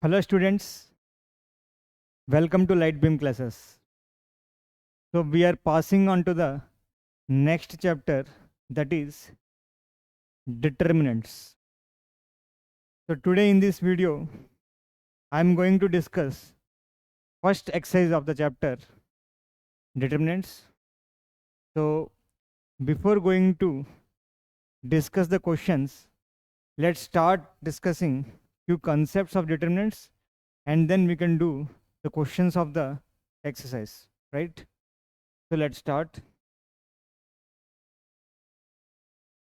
Hello students, welcome to Lightbeam classes. So we are passing on to the next chapter, that is determinants. So today in this video I am going to discuss first exercise of the chapter, determinants. So before going to discuss the questions, let's start discussing few concepts of determinants and then we can do the questions of the exercise, right? So let's start.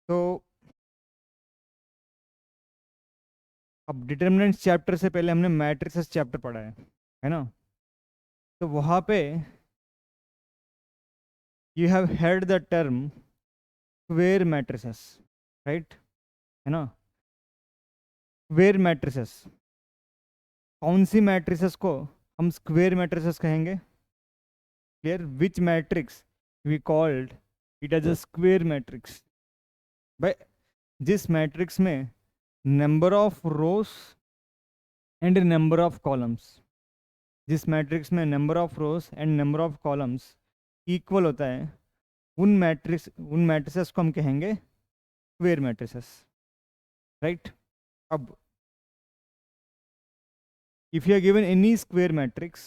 So अब determinants chapter से पहले हमने matrices chapter पढ़ा है ना? तो वहाँ पे you have heard the term square matrices, right? है ना? स्क्वेयर मैट्रिसेस, कौन सी मैट्रिसेस को हम स्क्वेयर मैट्रिसेस कहेंगे? Clear? Which matrix we called it as a square matrix? भाई जिस मैट्रिक्स में number of rows and number of columns, जिस मैट्रिक्स में number of rows and number of columns equal होता है, उन मैट्रिसेस को हम कहेंगे स्क्वेयर मैट्रिसेस, राइट? अब if you are given any square matrix,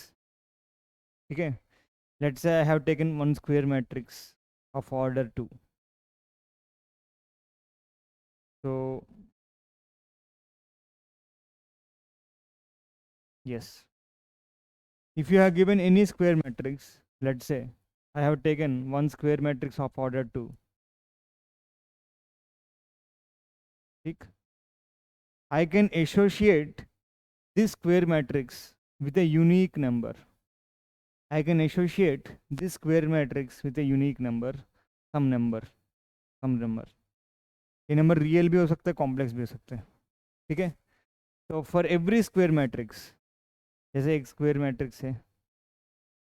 ठीक है, let's say I have taken one square matrix of order 2. So yes, if you have given any square matrix, let's say I have taken one square matrix of order 2, ठीक, I can associate this square matrix with a unique number. I can associate this square matrix with a unique number, some number. ये number real भी हो सकता है, complex भी हो सकता है, ठीक है? तो फॉर एवरी स्क्वेयर मैट्रिक्स, जैसे एक स्क्वेयर मैट्रिक्स है,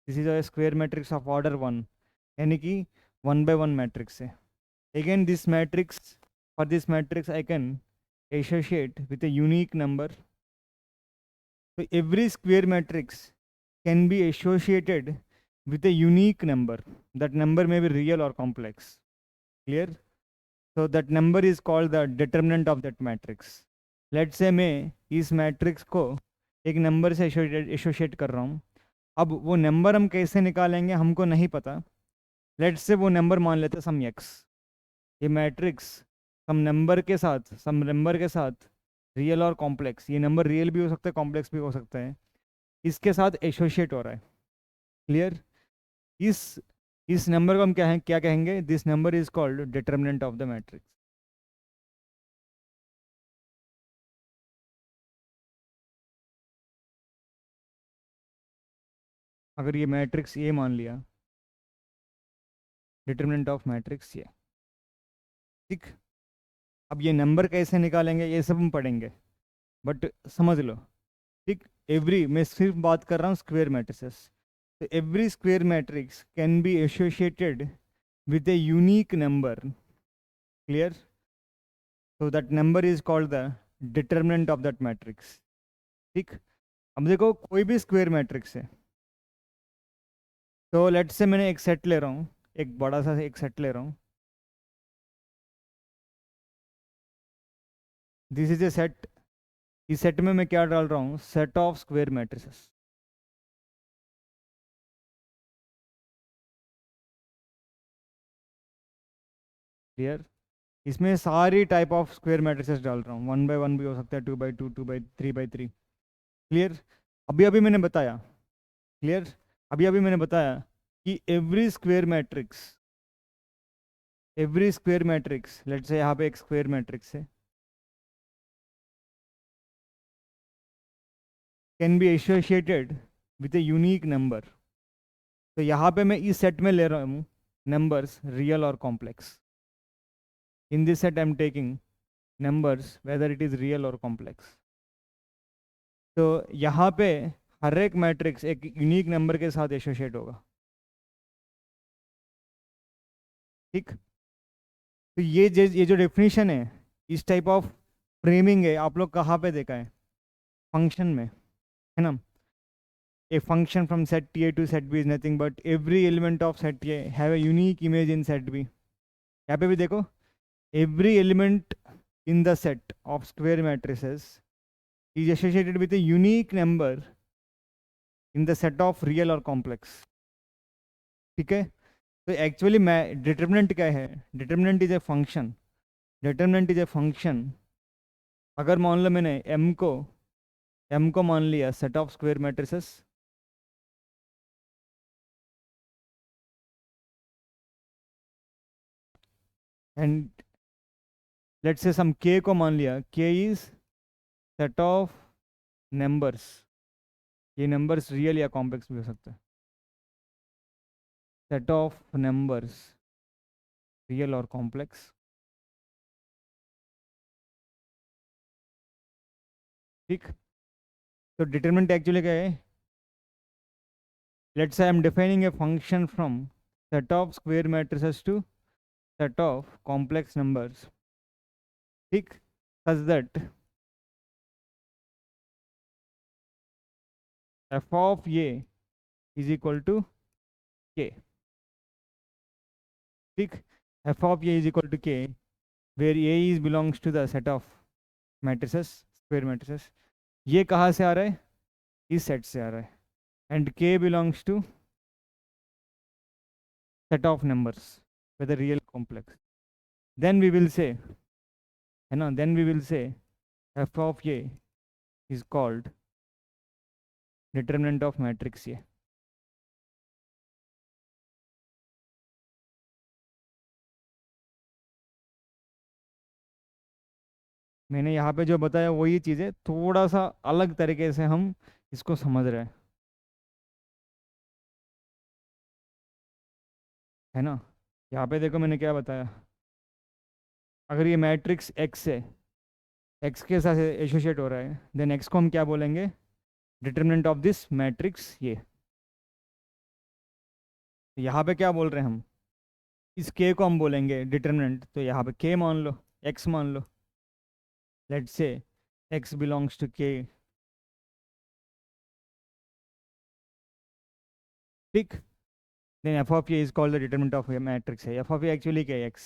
this is a square matrix of order 1, यानी कि 1 by 1 मैट्रिक्स है. Again this matrix, for this matrix I can associate with a unique number. So every square matrix can be associated with a unique number. That number may be real or complex. Clear? So that number is called the determinant of that matrix. Let's say मैं इस matrix को एक number से associate कर रहा हूँ. अब वो नंबर हम कैसे निकालेंगे हमको नहीं पता. लेट्स से वो नंबर मान लेते हैं सम एक्स. ये मैट्रिक्स सम नंबर के साथ रियल और कॉम्प्लेक्स, ये नंबर रियल भी हो सकता है, कॉम्प्लेक्स भी हो सकता है, इसके साथ एसोशिएट हो रहा है. क्लियर? इस नंबर को हम क्या कहेंगे? This number is called determinant of the matrix. अगर ये मैट्रिक्स ये मान लिया, डिटर्मिनेंट ऑफ मैट्रिक्स ये, ठीक. अब ये नंबर कैसे निकालेंगे ये सब हम पढ़ेंगे, बट समझ लो, ठीक. एवरी, मैं सिर्फ बात कर रहा हूँ स्क्वेयर मैट्रिसेस. तो every square matrix can be associated with a unique number. Clear? So that number is called the determinant of that matrix. ठीक. अब देखो कोई भी स्क्वायर मैट्रिक्स है, तो लेट्स से मैंने एक सेट ले रहा हूँ, एक बड़ा सा एक सेट ले रहा हूँ. This is a set. इस सेट में मैं क्या डाल रहा हूँ? Set of square matrices. Clear? इसमें सारी टाइप ऑफ स्क्वायर मैट्रिसेस डाल रहा हूँ. 1 by 1 भी हो सकता है, 2 by 2, 2 by 3 by 3. क्लियर? अभी अभी मैंने बताया, क्लियर, अभी अभी मैंने बताया कि every square matrix, let's say यहाँ पे एक स्क्वायर मैट्रिक्स है, can be associated with a unique number. तो यहाँ पे मैं इस सेट में ले रहा हूँ नंबर्स रियल और complex. In this set I am taking numbers whether it is real और कॉम्प्लेक्स. तो यहाँ पे हर एक मैट्रिक्स एक यूनिक नंबर के साथ एसोशिएट होगा, ठीक. तो ये जो डेफिनेशन है, इस टाइप ऑफ फ्रेमिंग है, आप लोग कहाँ पे देखा है? फंक्शन में. है ना. A function from set A to set B is nothing but every element of set A have a unique image in set B. यहाँ पे भी देखो, every element in the set of square matrices is associated with a unique number in the set of real or complex. ठीक है. तो actually मैं determinant क्या है, determinant is a function, determinant is a function. अगर मान लो मैंने m को मान लिया set of square matrices, and let's say some k को मान लिया, k is set of numbers. ये नंबर्स रियल या कॉम्प्लेक्स भी हो सकते हैं. सेट ऑफ नंबर्स रियल और कॉम्प्लेक्स. ठीक. तो डिटरमिनेंट एक्चुअली क्या है, let's say I am defining a function from set of square matrices to set of complex numbers. ठीक. such that f of a is equal to k. ठीक. f of a is equal to k where a is belongs to the set of matrices, square matrices. ये कहाँ से आ रहा है, इस set से आ रहा है. And k belongs to set of numbers whether real complex. then we will say, है ना, then we will say f of a is called determinant of matrix A. मैंने यहाँ पे जो बताया वही चीज़ें थोड़ा सा अलग तरीके से हम इसको समझ रहे हैं, है ना. यहाँ पे देखो मैंने क्या बताया, अगर ये मैट्रिक्स एक्स है, एक्स के साथ एसोसिएट हो रहा है, देन एक्स को हम क्या बोलेंगे, डिटर्मिनेंट ऑफ दिस मैट्रिक्स ये. यहाँ पे क्या बोल रहे हैं हम, इस के को हम बोलेंगे डिटर्मिनेंट. तो यहाँ पे के मान लो, एक्स मान लो, let's say X belongs to K. ठीक. Then F of A is called the determinant of matrix है. एफ ऑफ ए एक्चुअली क्या है, एक्स.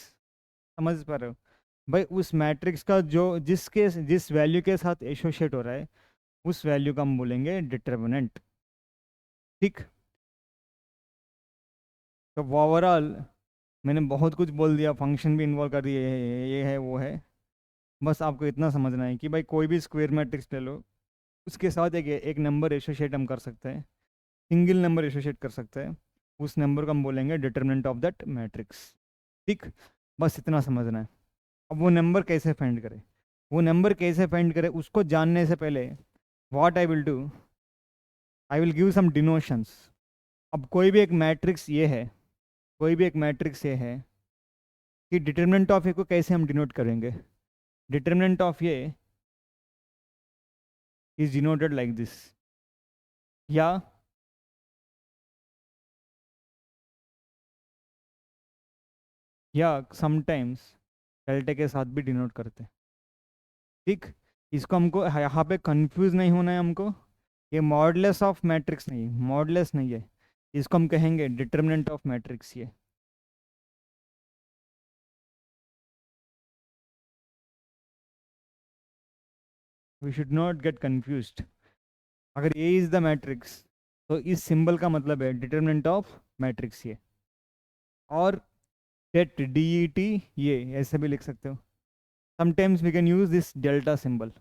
समझ पा रहे हो भाई, उस मैट्रिक्स का जो जिस वैल्यू के साथ एसोसिएट हो रहा है उस वैल्यू का हम बोलेंगे डिटर्मिनेंट. ठीक. तो ओवरऑल मैंने बहुत कुछ बोल दिया, फंक्शन भी इन्वॉल्व कर दिए, ये है वो है. बस आपको इतना समझना है कि भाई कोई भी स्क्वायर मैट्रिक्स ले लो, उसके साथ एक नंबर एसोसिएट हम कर सकते हैं, सिंगल नंबर एसोसिएट कर सकते हैं, उस नंबर को हम बोलेंगे डिटर्मिनेंट ऑफ दैट मैट्रिक्स. ठीक. बस इतना समझना है. अब वो नंबर कैसे फाइंड करें, वो नंबर कैसे फाइंड करें उसको जानने से पहले what I will do, I will give some denotations. अब कोई भी एक मैट्रिक्स ये है, कोई भी एक मैट्रिक्स ये है कि डिटर्मिनेंट ऑफ ए को कैसे हम डिनोट करेंगे. Determinant of A is denoted like this, या समटाइम्स डेल्टा के साथ भी डिनोट करते हैं. ठीक. इसको हमको यहाँ पे कंफ्यूज नहीं होना है हमको, ये मॉडलेस ऑफ मैट्रिक्स नहीं, मॉडलेस नहीं है, इसको हम कहेंगे डिटर्मिनेंट ऑफ मैट्रिक्स. ये we should not get confused. अगर ए इज द मैट्रिक्स तो इस सिंबल का मतलब है डिटर्मिनेंट ऑफ मैट्रिक्स ये. और डेट डी ये ऐसे भी लिख सकते हो. Sometimes we can use this delta symbol,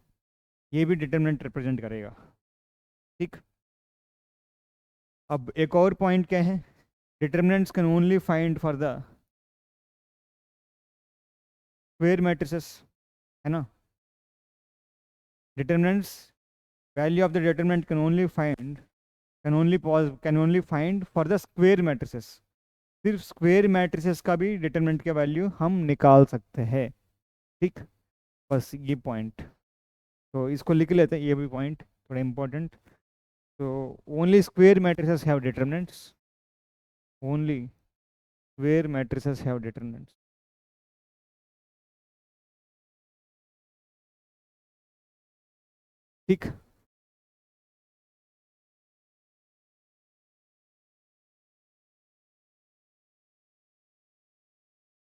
ये भी डिटर्मिनेंट रिप्रेजेंट करेगा. ठीक. अब एक और पॉइंट क्या है, determinants can only find for the square matrices, है ना. Determinants, value of the determinant can only find for the square matrices. सिर्फ स्क्वायर मैट्रिसेस का भी डिटर्मिनेंट का वैल्यू हम निकाल सकते हैं. ठीक. बस ये पॉइंट, तो इसको लिख लेते हैं, ये भी पॉइंट थोड़ा इंपॉर्टेंट. तो only square matrices have determinants, only square matrices have determinants. ठीक.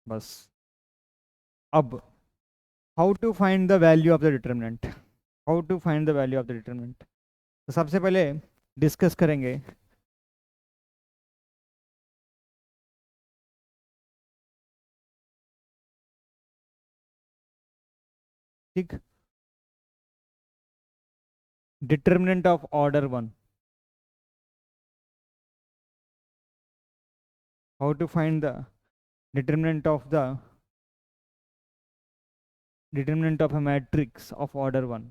बस। अब how to find the value of the determinant, how to find the value of the determinant. तो सबसे पहले डिस्कस करेंगे ठीक, determinant of order one. How to find the determinant of the determinant of a matrix of order 1।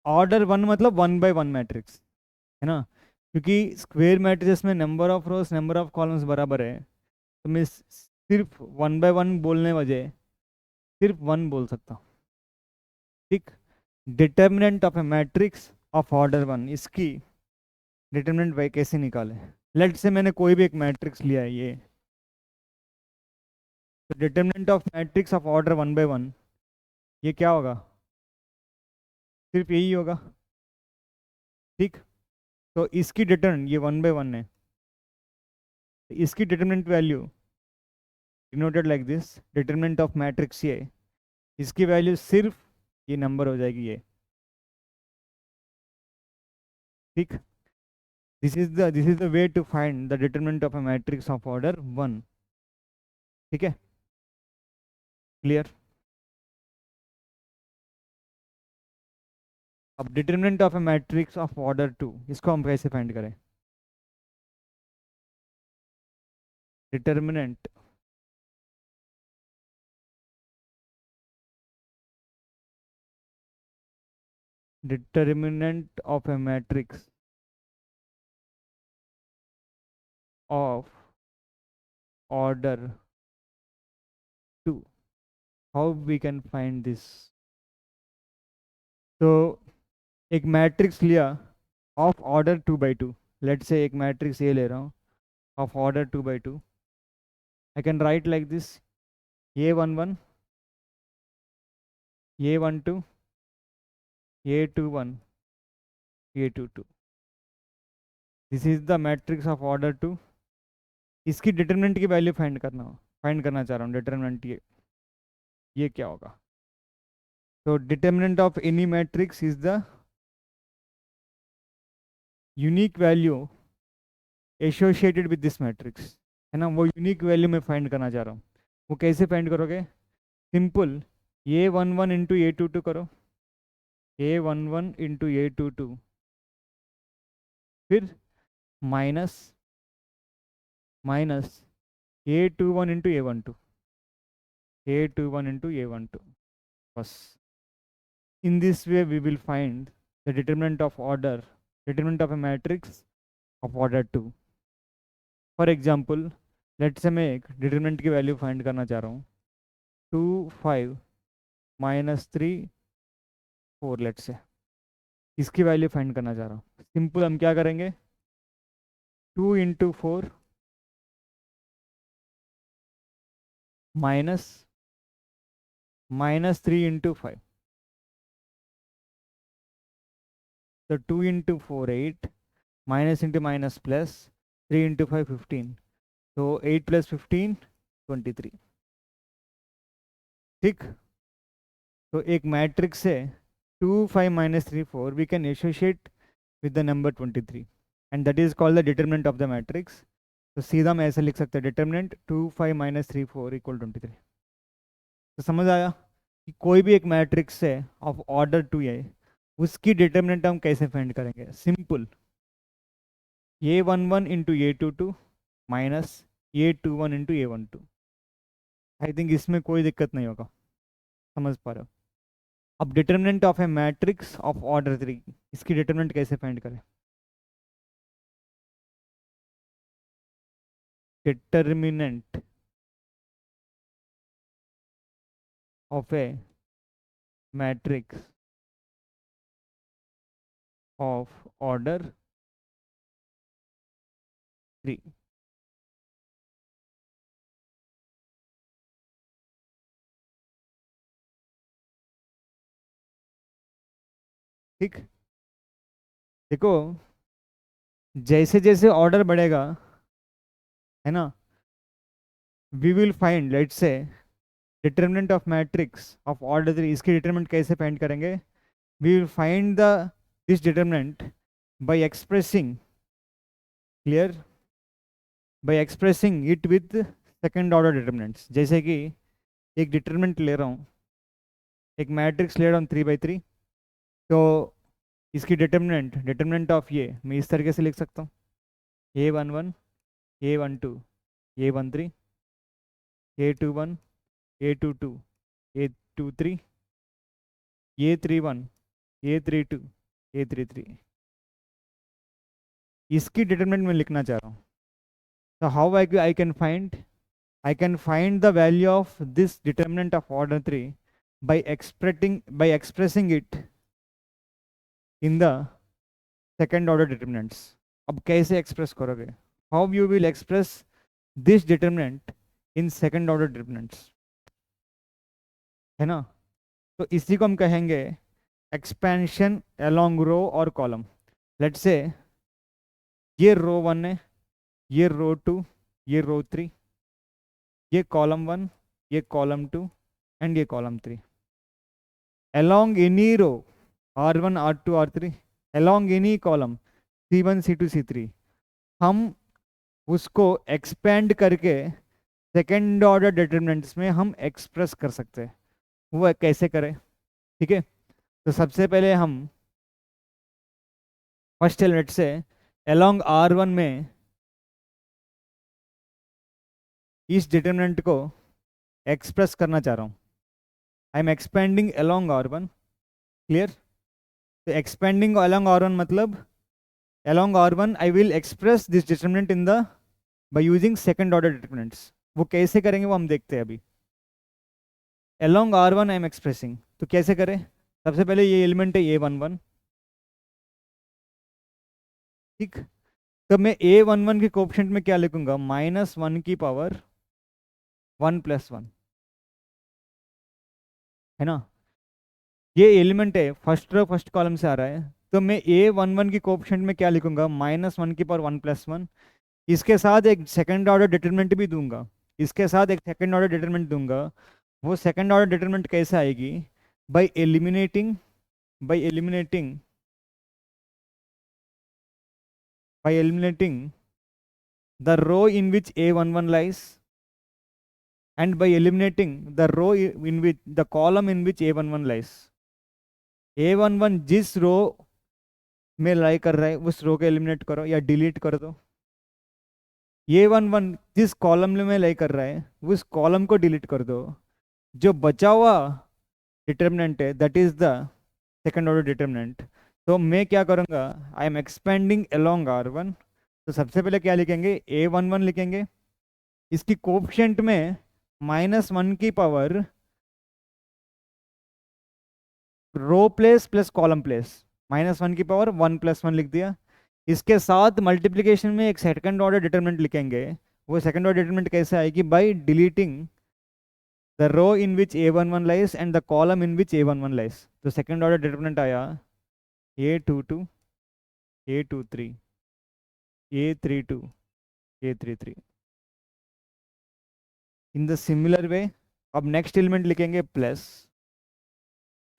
Order 1 मतलब 1 by 1 matrix है ना, क्योंकि square matrix में number of rose number of columns बराबर है, तो मैं सिर्फ 1 by 1 बोलने वजह सिर्फ 1 बोल सकता हूँ। ठीक, determinant of a matrix of order 1, इसकी डिटर्मिनेंट वही कैसे निकाले। लेट से मैंने कोई भी एक मैट्रिक्स लिया है ये, तो determinant of matrix of order 1 by 1 ये क्या होगा, सिर्फ यही होगा। ठीक, तो इसकी डिटर्मिनेंट ये 1 by 1 है, तो इसकी determinant value denoted like this, determinant of matrix ये, इसकी वैल्यू सिर्फ ये नंबर हो जाएगी ये। ठीक, this is the way to find the determinant of a matrix of order 1। ठीक है, क्लियर। अब determinant of a matrix of order 2, इसको हम कैसे फाइंड करें। Determinant determinant of a matrix of order 2, how we can find this. तो एक matrix लिया ऑफ ऑर्डर 2 by 2, लेट से एक मैट्रिक्स ये ले रहा हूँ of order 2 by 2, I can write like this, ये 1 1, ये 1 2, ये 2 1, ये 2 2। This is the matrix of order 2। इसकी डिटर्मिनेंट की वैल्यू फाइंड करना चाह रहा हूँ, डिटर्मिनेंट ये क्या होगा। तो determinant of any matrix is the unique value associated with this matrix, है ना, वो यूनिक वैल्यू मैं फाइंड करना चाह रहा हूँ। वो कैसे फाइंड करोगे, सिंपल, ये 1 1 इंटू ये 2 2 करो, ये 1 1 इंटू ये 2 2, फिर माइनस माइनस ये 2 1 इंटू ये 1 2, ये 2 1 इंटू ये 1 2, बस। In this way, we will find the determinant of a matrix of order 2। For example, let's say मैं एक डिटरमिनेंट की वैल्यू फाइंड करना चाह रहा हूँ, 2 5 -3 4, लेट्स से इसकी वैल्यू फाइंड करना चाह रहा हूँ। सिंपल हम क्या करेंगे, 2 × 4 माइनस -3 × 5, तो 2 × 4 8, माइनस इंटू माइनस प्लस, 3 × 5 15, तो 8 + 15 23। ठीक, तो एक मैट्रिक्स से 2 5 -3 4 we can associate with the number 23, and that is called the determinant of the matrix. तो सीधा मैं ऐसे लिख सकता हूँ, डिटर्मिनेंट 2 5 -3 4 = 23। तो समझ आया कि कोई भी एक मैट्रिक्स से ऑफ ऑर्डर 2 है, उसकी डिटर्मिनेंट हम कैसे फाइंड करेंगे। सिंपल, ये 1 1 इंटू ये 2 2 माइनस ये 2 1 इंटू ये 1 2। आई थिंक इसमें कोई दिक्कत नहीं होगा, समझ पा रहे हो। अब determinant of a matrix of order 3, इसकी डिटर्मिनेंट कैसे फाइंड करें। Determinant of a matrix of order 3। ठीक, देखो, जैसे जैसे ऑर्डर बढ़ेगा, है ना, we will find, let's say, determinant of matrix of order 3, इसकी डिटरमिनेंट कैसे फाइंड करेंगे? We will find the this determinant by expressing, clear, by expressing it with second order determinants. जैसे कि एक डिटरमिनेंट ले रहा हूँ, एक मैट्रिक्स ले रहा हूँ 3 by 3, तो इसकी डिटरमिनेंट, डिटरमिनेंट ऑफ ये मैं इस तरीके से लिख सकता हूँ, A11, A12, A13, A21, A22, A23, A31, A32, A33, इसकी डिटरमिनेंट मैं लिखना चाह रहा हूँ। तो how I can find the value of this determinant of order 3 by expressing it in the second order determinants. अब कैसे एक्सप्रेस करोगे? How you will express this determinant in second order determinants, है ना? तो इसी को हम कहेंगे एक्सपेंशन अलोंग रो और कॉलम। लेट्स से ये रो 1 है, ये रो 2, ये रो 3, ये कॉलम 1, ये कॉलम 2 एंड ये column 3। Along any row R1, R2, R3, along any column C1, C2, C3, हम उसको एक्सपेंड करके सेकेंड ऑर्डर डिटरमिनेंट्स में हम एक्सप्रेस कर सकते हैं। वो कैसे करें? ठीक है, तो सबसे पहले हम फर्स्ट एलिमेंट से अलोंग R1 में इस डिटरमिनेंट को एक्सप्रेस करना चाह रहा हूँ। I am expanding along R1, clear? तो एक्सपेंडिंग अलोंग R1 मतलब along R1 I will express this determinant in the by using second order determinants. वो कैसे करेंगे वो हम देखते हैं अभी। Along R1 I am expressing, तो कैसे करें? सबसे पहले ये एलिमेंट है A11, ठीक। तो मैं A11 के कोएफिशिएंट में क्या लिखूंगा? -1 की पावर 1 + 1, है ना? ये एलिमेंट है, फर्स्ट रो फर्स्ट कॉलम से आ रहा है, तो मैं A11 की कोएफिशिएंट में क्या लिखूंगा? -1 की पावर 1 + 1। इसके साथ एक सेकंड ऑर्डर डिटरमिनेंट भी दूंगा, इसके साथ एक सेकंड ऑर्डर डिटरमिनेंट दूंगा। वो सेकंड ऑर्डर डिटरमिनेंट कैसे आएगी? By eliminating, bye eliminating by eliminating the row in which A11 lies, and by eliminating the row in which the column in which A11 lies। A11 जिस रो में लाई कर रहा है उस रो को एलिमिनेट करो या डिलीट कर दो। A11 जिस कॉलम में लाई कर रहा है उस कॉलम को डिलीट कर दो। जो बचा हुआ डिटर्मिनेंट है that is the second order determinant. तो मैं क्या करूंगा? I am expanding along R1। तो सबसे पहले क्या लिखेंगे? A11 लिखेंगे, इसकी कोएफिशिएंट में -1 की पावर रो प्लेस प्लस कॉलम प्लेस, -1 की पावर 1 + 1 लिख दिया। इसके साथ मल्टीप्लिकेशन में एक सेकंड ऑर्डर डिटरमिनेंट लिखेंगे। वो सेकंड ऑर्डर डिटरमिनेंट कैसे आएगी? By deleting the row in which A11 lies and the column in which A11 lies. तो सेकंड ऑर्डर डिटरमिनेंट आया A22, A23, A32, A33। In the similar way अब next element लिखेंगे plus,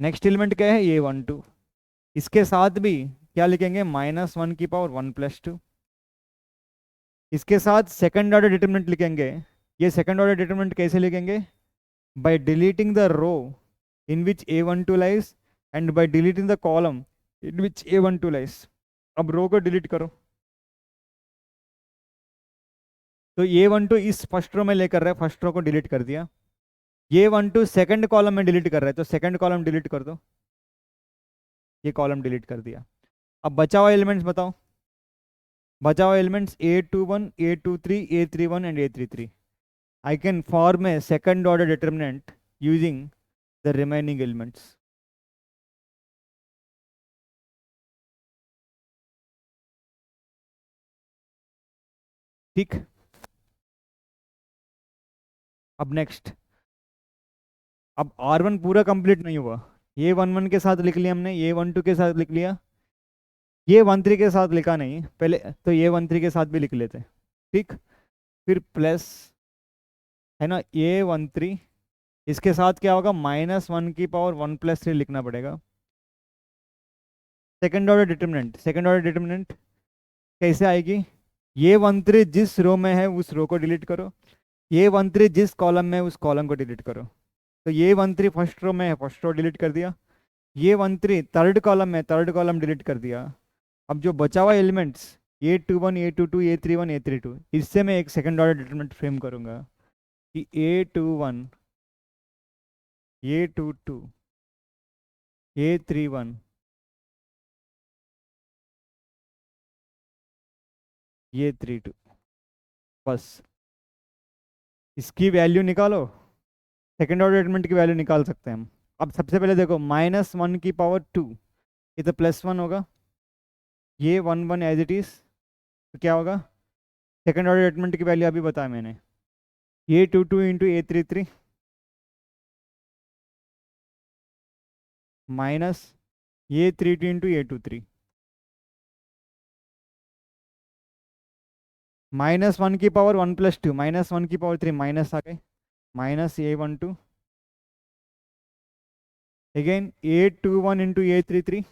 next element क्या है? A12। इसके साथ भी क्या लिखेंगे? -1 की पावर 1 + 2। इसके साथ सेकंड ऑर्डर डिटरमिनेंट लिखेंगे। ये सेकंड ऑर्डर डिटरमिनेंट कैसे लिखेंगे? By deleting the row in which A12 lies and by deleting the column in which A12 lies. अब रो को डिलीट करो, तो A12 इस फर्स्ट रो में लेकर रहा है, फर्स्ट रो को डिलीट कर दिया। A12 सेकंड कॉलम में डिलीट कर रहा है, तो सेकंड कॉलम डिलीट कर दो, ये कॉलम डिलीट कर दिया। अब बचा हुआ एलिमेंट्स बताओ। बचा हुआ elements A21, A23, A31 and A33। I can form a second order determinant using the remaining elements। ठीक। अब नेक्स्ट, अब R1 पूरा कंप्लीट नहीं हुआ। A11 के साथ लिख लिया हमने, A12 के साथ लिख लिया, ये 1 3 के साथ लिखा नहीं पहले, तो ये 1 3 के साथ भी लिख लेते, ठीक। फिर प्लस है ना, ये 1 3, इसके साथ क्या होगा, -1 की पावर 1 + 3 लिखना पड़ेगा। सेकेंड ऑर्डर डिटर्मिनेंट कैसे आएगी, ये 1 3 जिस रो में है उस रो को डिलीट करो, ये 1 3 जिस कॉलम में है उस कॉलम को डिलीट करो। तो ये 1 3 फर्स्ट रो में है, फर्स्ट रो डिलीट कर दिया। ये 1 3 थर्ड कॉलम में, थर्ड कॉलम डिलीट कर दिया। अब जो बचा हुआ elements, A21 A22 A31 A32, इससे मैं एक सेकंड ऑर्डर डिटरमिनेंट फ्रेम करूंगा कि A21 A22 A31 A32, बस इसकी वैल्यू निकालो। सेकंड ऑर्डर डिटरमिनेंट की वैल्यू निकाल सकते हैं हम। अब सबसे पहले देखो, -1 की पावर 2, ये तो +1 होगा, ये 1 1 एज इट इज, तो क्या होगा, सेकंड ऑर्डर डिटरमिनेंट की वैल्यू अभी बताया मैंने, A22 × A33 minus A32 × A23, -1 की पावर 1 + 2, -1 की पावर 3, माइनस आ गए, -A12 again A21 × A33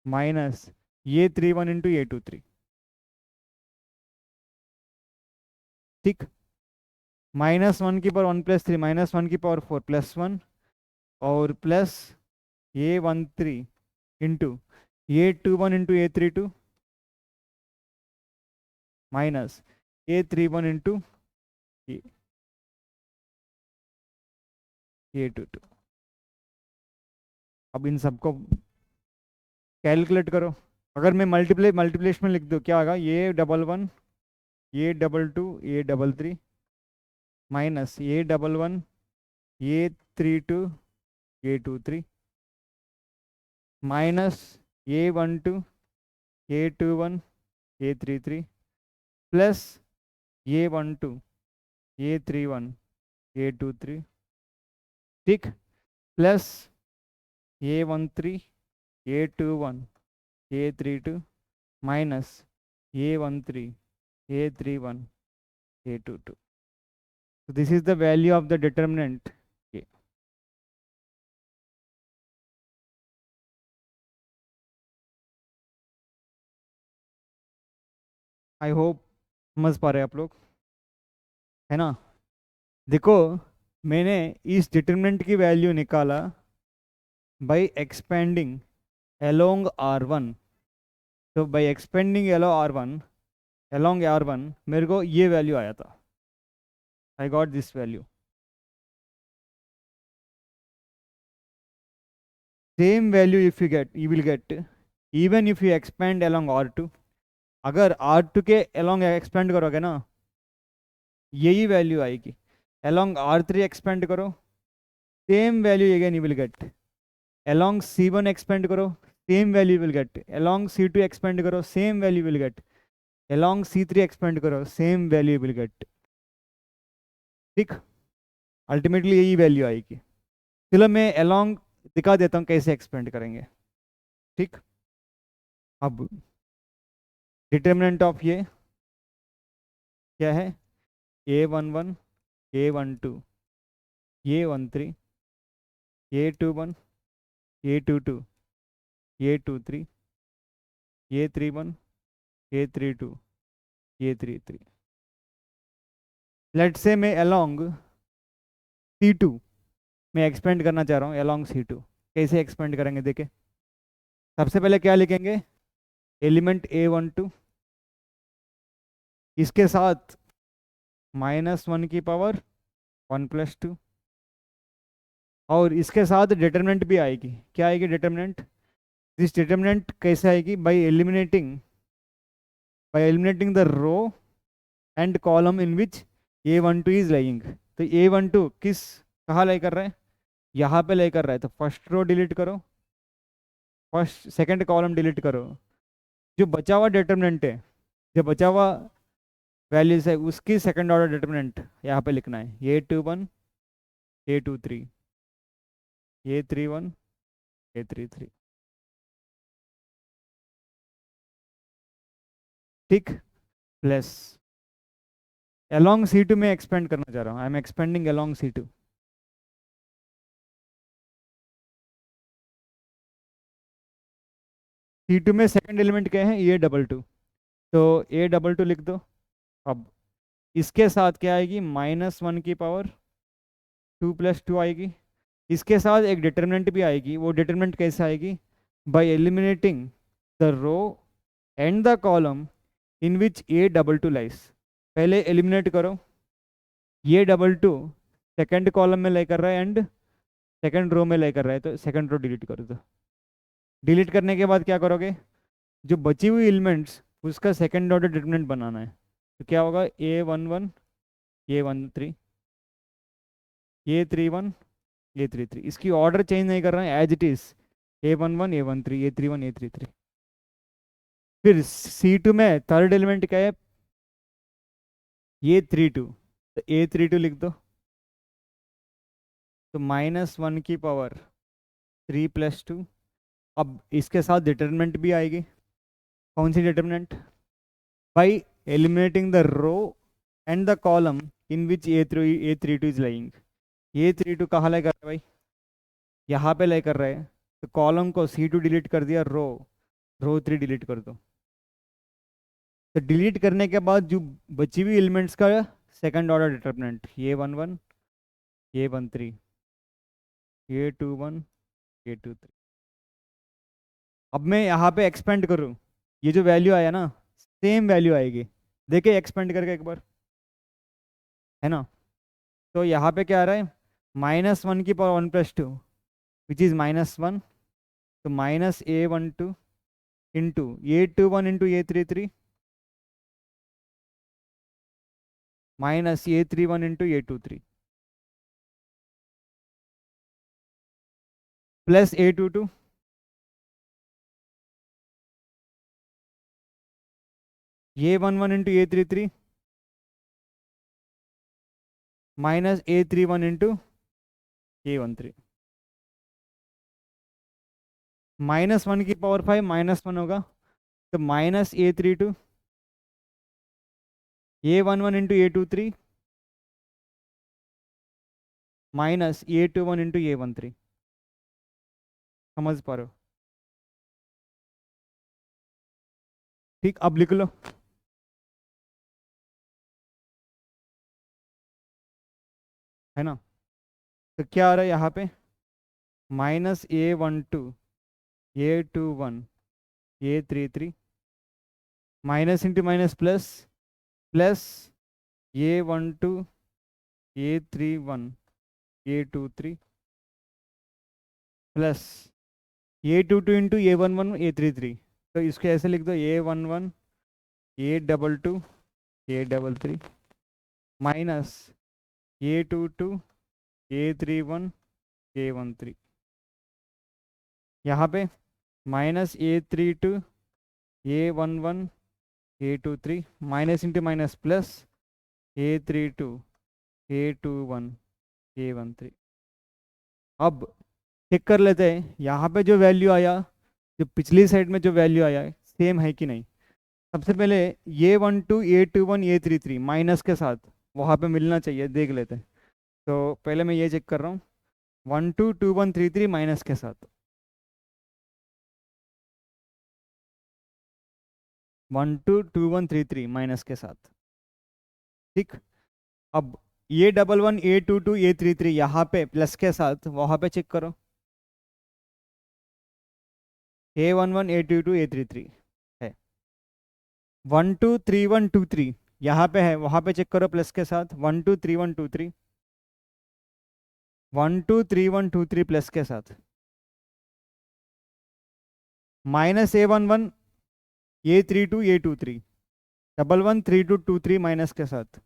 minus A31 × A23, ठीक। -1 की पावर 1 + 3, -1 की पावर 4, +1, और plus A13 into A21 × A32 minus A31 × A22। अब इन सबको कैलकुलेट करो। अगर मैं मल्टीप्लेशन में लिख दूँ, क्या होगा, A11 A22 A33 minus A11 A32 A23 minus A12 A21 A33 plus A12 A31 A23, ठीक, plus A13 A21 A32 minus A13 A31 A22। So this is the value of the determinant. Okay. I hope समझ पा रहे हैं आप लोग, है ना। देखो, मैंने इस डिटरमिनेंट की वैल्यू निकाला बाय एक्सपेंडिंग अलोंग R1। तो बाय एक्सपेंडिंग अलोंग R1 मेरे को ये वैल्यू आया था, I got this value. Same value if you will get even if you expand along R2। अगर R2 के अलोंग एक्सपेंड करोगे ना, यही वैल्यू आएगी। अलोंग R3 एक्सपेंड करो, same value again you will get. Along C1 expand करो, same value will get. Along C2 expand करो, same value will get. Along C3 expand करो, सेम वैल्यू विल गेट, ठीक। Ultimately यही value आएगी। चलो मैं along दिखा देता हूँ कैसे एक्सपेंड करेंगे, ठीक। अब डिटर्मिनेंट ऑफ ये क्या है, A11 A12 A13 A21 A22 A23 A31 A32 A33। Late से मैं अलोंग C2 मैं एक्सपेंड करना चाह रहा हूँ, अलोंग C2 कैसे एक्सपेंड करेंगे देखे। सबसे पहले क्या लिखेंगे, एलिमेंट A12 इसके साथ -1 की पावर 1 + 2, और इसके साथ डिटरमिनेंट भी आएगी। क्या आएगी डिटरमिनेंट, दिस डिटरमिनेंट कैसे आएगी, by eliminating the row and column in which A12 is lying. तो A12 किस कहाँ लाई कर रहा है, यहाँ पे लाई कर रहा है, तो फर्स्ट रो डिलीट करो, फर्स्ट सेकंड कॉलम डिलीट करो। जो बचा हुआ डिटरमिनेंट है, जो बचा हुआ वैल्यूज है, उसकी सेकंड ऑर्डर डिटरमिनेंट यहाँ पे लिखना है, A21 A23 A31 A33। ठीक, प्लस along C2 में एक्सपेंड करना चाह रहा हूँ, I am expanding along C2। C2 में सेकंड एलिमेंट क्या है, A22, तो A22 लिख दो। अब इसके साथ क्या आएगी, -1 की पावर 2 + 2 आएगी। इसके साथ एक डिटर्मिनेंट भी आएगी, वो डिटर्मिनेंट कैसे आएगी, by eliminating the row and the column in which A22 lies. पहले एलिमिनेट करो, A22 सेकंड कॉलम में लेकर रहा है एंड सेकंड रो में लेकर रहा है, तो सेकंड रो डिलीट कर दो। डिलीट करने के बाद क्या करोगे, जो बची हुई एलिमेंट्स उसका सेकंड ऑर्डर डिटरमिनेंट बनाना है। तो क्या होगा, A11 A13 A31 A33, इसकी ऑर्डर चेंज नहीं कर रहे हैं, as it is A11 A13 A31 A33। फिर C2 में थर्ड एलिमेंट क्या है, A32, तो A32 लिख दो। तो -1 की पावर 3 + 2। अब इसके साथ डिटरमिनेंट भी आएगी, कौन सी determinant, by eliminating the row and the column in which A32 is lying. A32 कहाँ लेकर रहा है भाई, यहाँ पे लेकर रहे हैं, तो कॉलम को C2 डिलीट कर दिया, रो 3 डिलीट कर दो। तो डिलीट करने के बाद जो बची हुई एलिमेंट्स का second order determinant, A11 A13 A21 A23। अब मैं यहाँ पे एक्सपेंड करूँ, ये जो वैल्यू आया ना, सेम वैल्यू आएगी, देखिए एक्सपेंड करके एक बार, है ना। तो यहाँ पे क्या आ रहा है, -1 की पावर 1 + 2 विच इज़ -1, तो -A12 into A21 into A33 -A31 into A23 plus A22 A11 into A33 -A31 into A13। -1 की पावर 5 -1 होगा, तो -A32 A11 into A23 -A21 into A13। समझ पा रहे हो, ठीक, अब लिख लो, है ना। तो क्या आ रहा है यहाँ पे, -A12 A21 A33 minus into minus plus, plus A12 A31 A23 plus A22 into A11 A33। तो इसको ऐसे लिख दो, A11 A22 A33 minus A22 A31 A13। यहाँ पे -A32 A11 A23 minus into minus plus A32 A21 A13। अब check कर लेते हैं यहाँ पे जो वैल्यू आया, जो पिछली साइड में जो वैल्यू आया है सेम है कि नहीं। सबसे पहले A12 A21 A33 माइनस के साथ वहाँ पे मिलना चाहिए, देख लेते हैं। तो पहले मैं ये चेक कर रहा हूँ, 12 21 33 माइनस के साथ, 12 21 33 माइनस के साथ, ठीक। अब A11 A22 A33 यहाँ पे प्लस के साथ, वहाँ पे चेक करो, A11 A22 A33 है। 12 31 23 यहाँ पे है, वहाँ पे चेक करो प्लस के साथ, 12 31 23 12 31 23 प्लस के साथ, -A11 A32 A23 11 32 23 माइनस के साथ,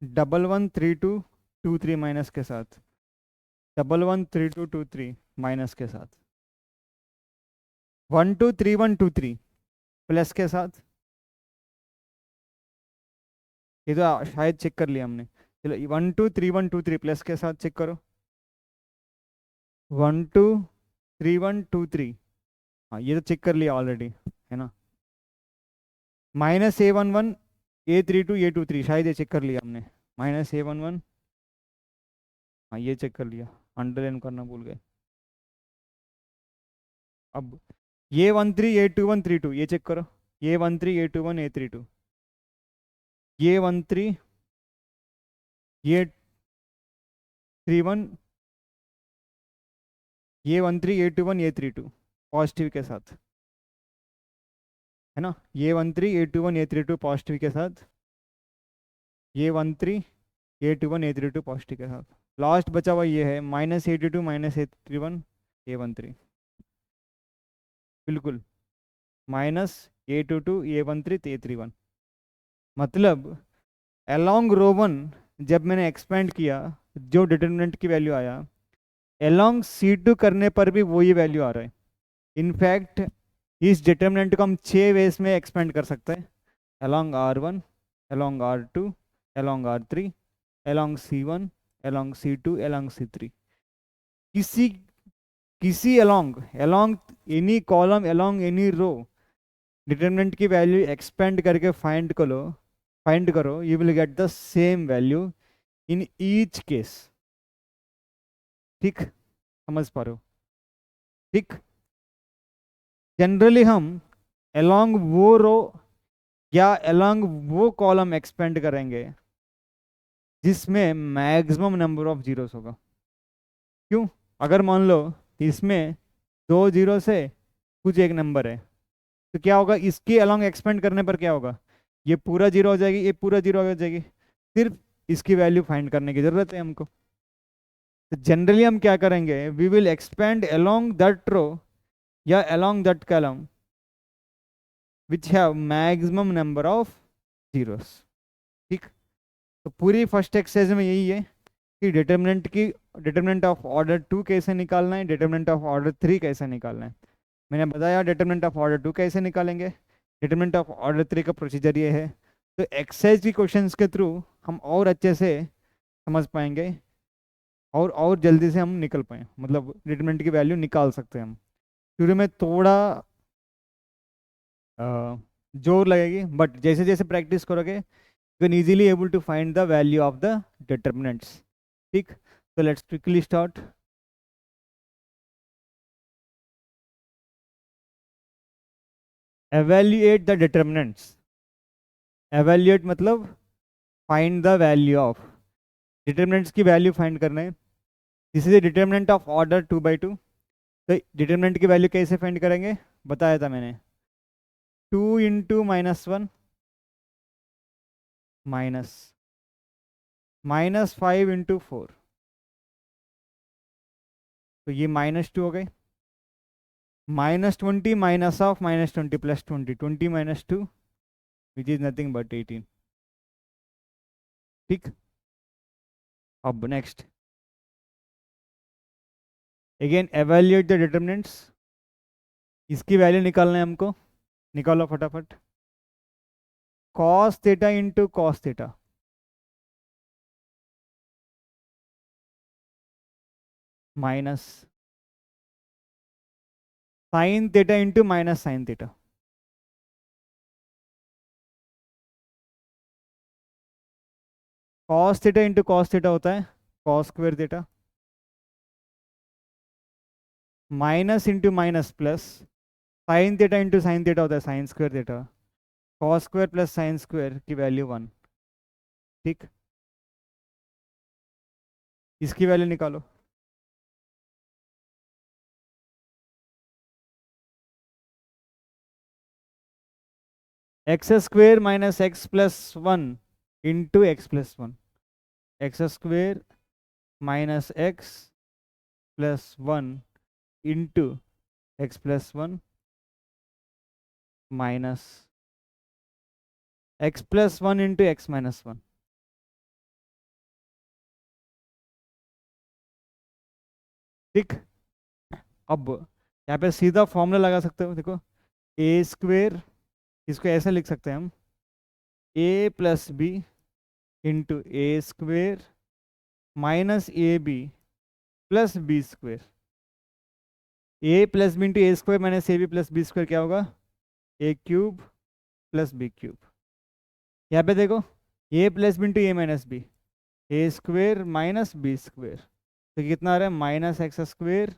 11 32 23 माइनस के साथ, 11 32 23 माइनस के साथ, 12 31 23 प्लस के साथ। ये तो शायद चेक कर लिया हमने, चलो 12 31 23 प्लस के साथ चेक करो, 12 3123, हाँ ये तो चेक कर लिया ऑलरेडी है ना। -A11 A32 A23, शायद ये चेक कर लिया हमने। -A11, हाँ ये चेक कर लिया, अंडरलाइन करना भूल गए। अब A13 A21 32, ये चेक करो। A13 A21 A32, A13 A31, A13 A21 A32 positive के साथ है ना। A13 A21 A32 पॉजिटिव के साथ, A13 A21 A32 पॉजिटिव के साथ। लास्ट बचा हुआ ये है -82 -A31 A13, बिल्कुल -A22 A13 A31। मतलब अलोंग रो वन जब मैंने एक्सपेंड किया, जो डिटर्मिनेंट की वैल्यू आया, अलोंग C2 करने पर भी वही वैल्यू आ रहा है। इनफैक्ट इस डिटर्मिनेंट को हम 6 वेज में एक्सपेंड कर सकते हैं, along R1, along R2, along R3, along C1, along C2, along C3। किसी किसी along along any column, along any row, determinant की वैल्यू एक्सपेंड करके फाइंड करो, you will get the same value in each case. ठीक, समझ पा रहे हो? ठीक, जनरली हम अलोंग वो रो या अलोंग वो कॉलम एक्सपेंड करेंगे जिसमें मैक्सिमम नंबर ऑफ जीरोस होगा। क्यों? अगर मान लो इसमें 2 जीरो से कुछ एक नंबर है, तो क्या होगा, इसके अलोंग एक्सपेंड करने पर क्या होगा, ये पूरा जीरो हो जाएगी, ये पूरा जीरो हो जाएगी। सिर्फ इसकी वैल्यू फाइंड करने की जरूरत है हमको। तो जनरली हम क्या करेंगे, we will expand along that row या along that column which have maximum number of zeros. ठीक, तो पूरी फर्स्ट एक्सरसाइज में यही है कि डिटर्मिनेंट ऑफ ऑर्डर 2 कैसे निकालना है, डिटर्मिनेंट ऑफ ऑर्डर 3 कैसे निकालना है। मैंने बताया डिटर्मिनेंट ऑफ ऑर्डर 2 कैसे निकालेंगे, डिटर्मिनेंट ऑफ ऑर्डर 3 का प्रोसीजर ये है। तो एक्सरसाइज की क्वेश्चंस के थ्रू हम और अच्छे से समझ पाएंगे और जल्दी से हम निकल पाए, मतलब डिटर्मिनेंट की वैल्यू निकाल सकते हैं हम। शुरू में थोड़ा जोर लगेगी, बट जैसे जैसे प्रैक्टिस करोगे you can easily able to find the value of the determinants. ठीक, तो let's quickly start. Evaluate the determinants. Evaluate मतलब find the value of, determinants की वैल्यू फाइंड करना है। This is the determinant of order 2/2। तो determinant की value कैसे find करेंगे, बताया था मैंने। 2 इंटू -1 माइनस -5 इंटू 4, तो ये -2 हो गए। -20 minus of -20 plus 20, 20 - 2 which is nothing but 18। ठीक, अब next again evaluate the determinants. इसकी वैल्यू निकालना है हमको, निकालो फटाफट। cos theta into cos theta, minus sine theta into minus sine theta, cos theta into cos theta होता है cos square theta, minus into minus plus, sine theta into sine theta होता है sine square theta, cos square plus sine square की value 1। ठीक, इसकी value निकालो। X square minus x plus 1 into x plus 1, x square minus x plus 1 into x plus 1 minus x plus 1 into x minus 1। ठीक, अब यहाँ पे सीधा formula लगा सकते हो, देखो ए स्क्वेयर, इसको ऐसे लिख सकते हैं हम, A plus B into A square minus A B plus B square. A plus B into A square minus A B plus B square क्या होगा, A cube plus B cube. यहाँ पे देखो A plus B into A minus B, A square minus B square, तो कितना आ रहा है minus X square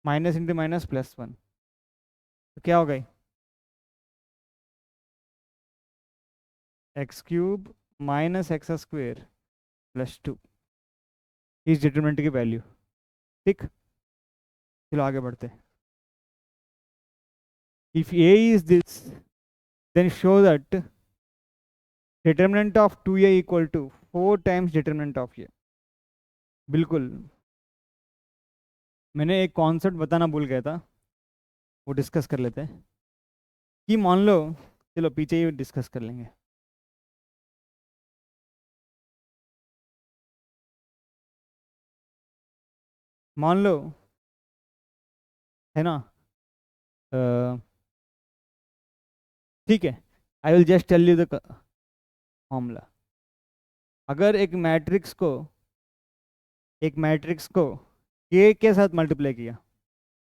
minus into minus plus one, तो क्या हो गई X cube minus X square plus two, इस डिटरमिनेंट की वैल्यू। ठीक, चलो आगे बढ़ते हैं। If A is this then show that determinant of 2a equal to 4 times determinant of A. बिल्कुल, मैंने एक कॉन्सेप्ट बताना भूल गया था, वो डिस्कस कर लेते हैं। कि मान लो, चलो पीछे ही डिस्कस कर लेंगे। मान लो, है ना, अ, ठीक है, I will just tell you the formula. अगर एक मैट्रिक्स को के के साथ मल्टीप्लाई किया,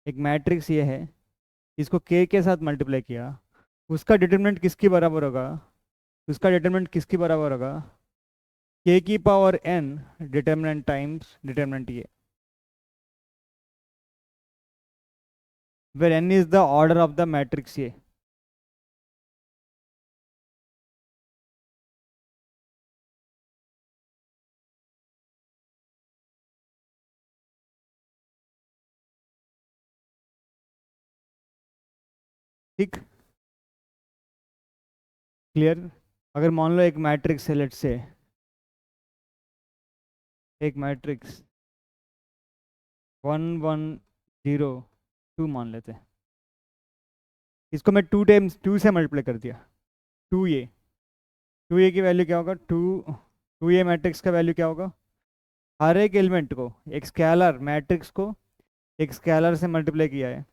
एक मैट्रिक्स ये है, इसको के साथ मल्टीप्लाई किया, उसका डिटरमिनेंट किसके बराबर होगा, उसका डिटरमिनेंट किसके बराबर होगा, के की power n determinant times determinant ये, where n is the order of the matrix A। ठीक, क्लियर। अगर मान लो एक मैट्रिक्स है, लेट से एक मैट्रिक्स 1 1 0 2 मान लेते हैं, इसको मैं 2 से मल्टीप्लाई कर दिया, 2a, 2a की वैल्यू क्या होगा, 2a मैट्रिक्स का वैल्यू क्या होगा, हर एक एलिमेंट को, एक स्केलर मैट्रिक्स को एक स्केलर से मल्टीप्लाई किया है,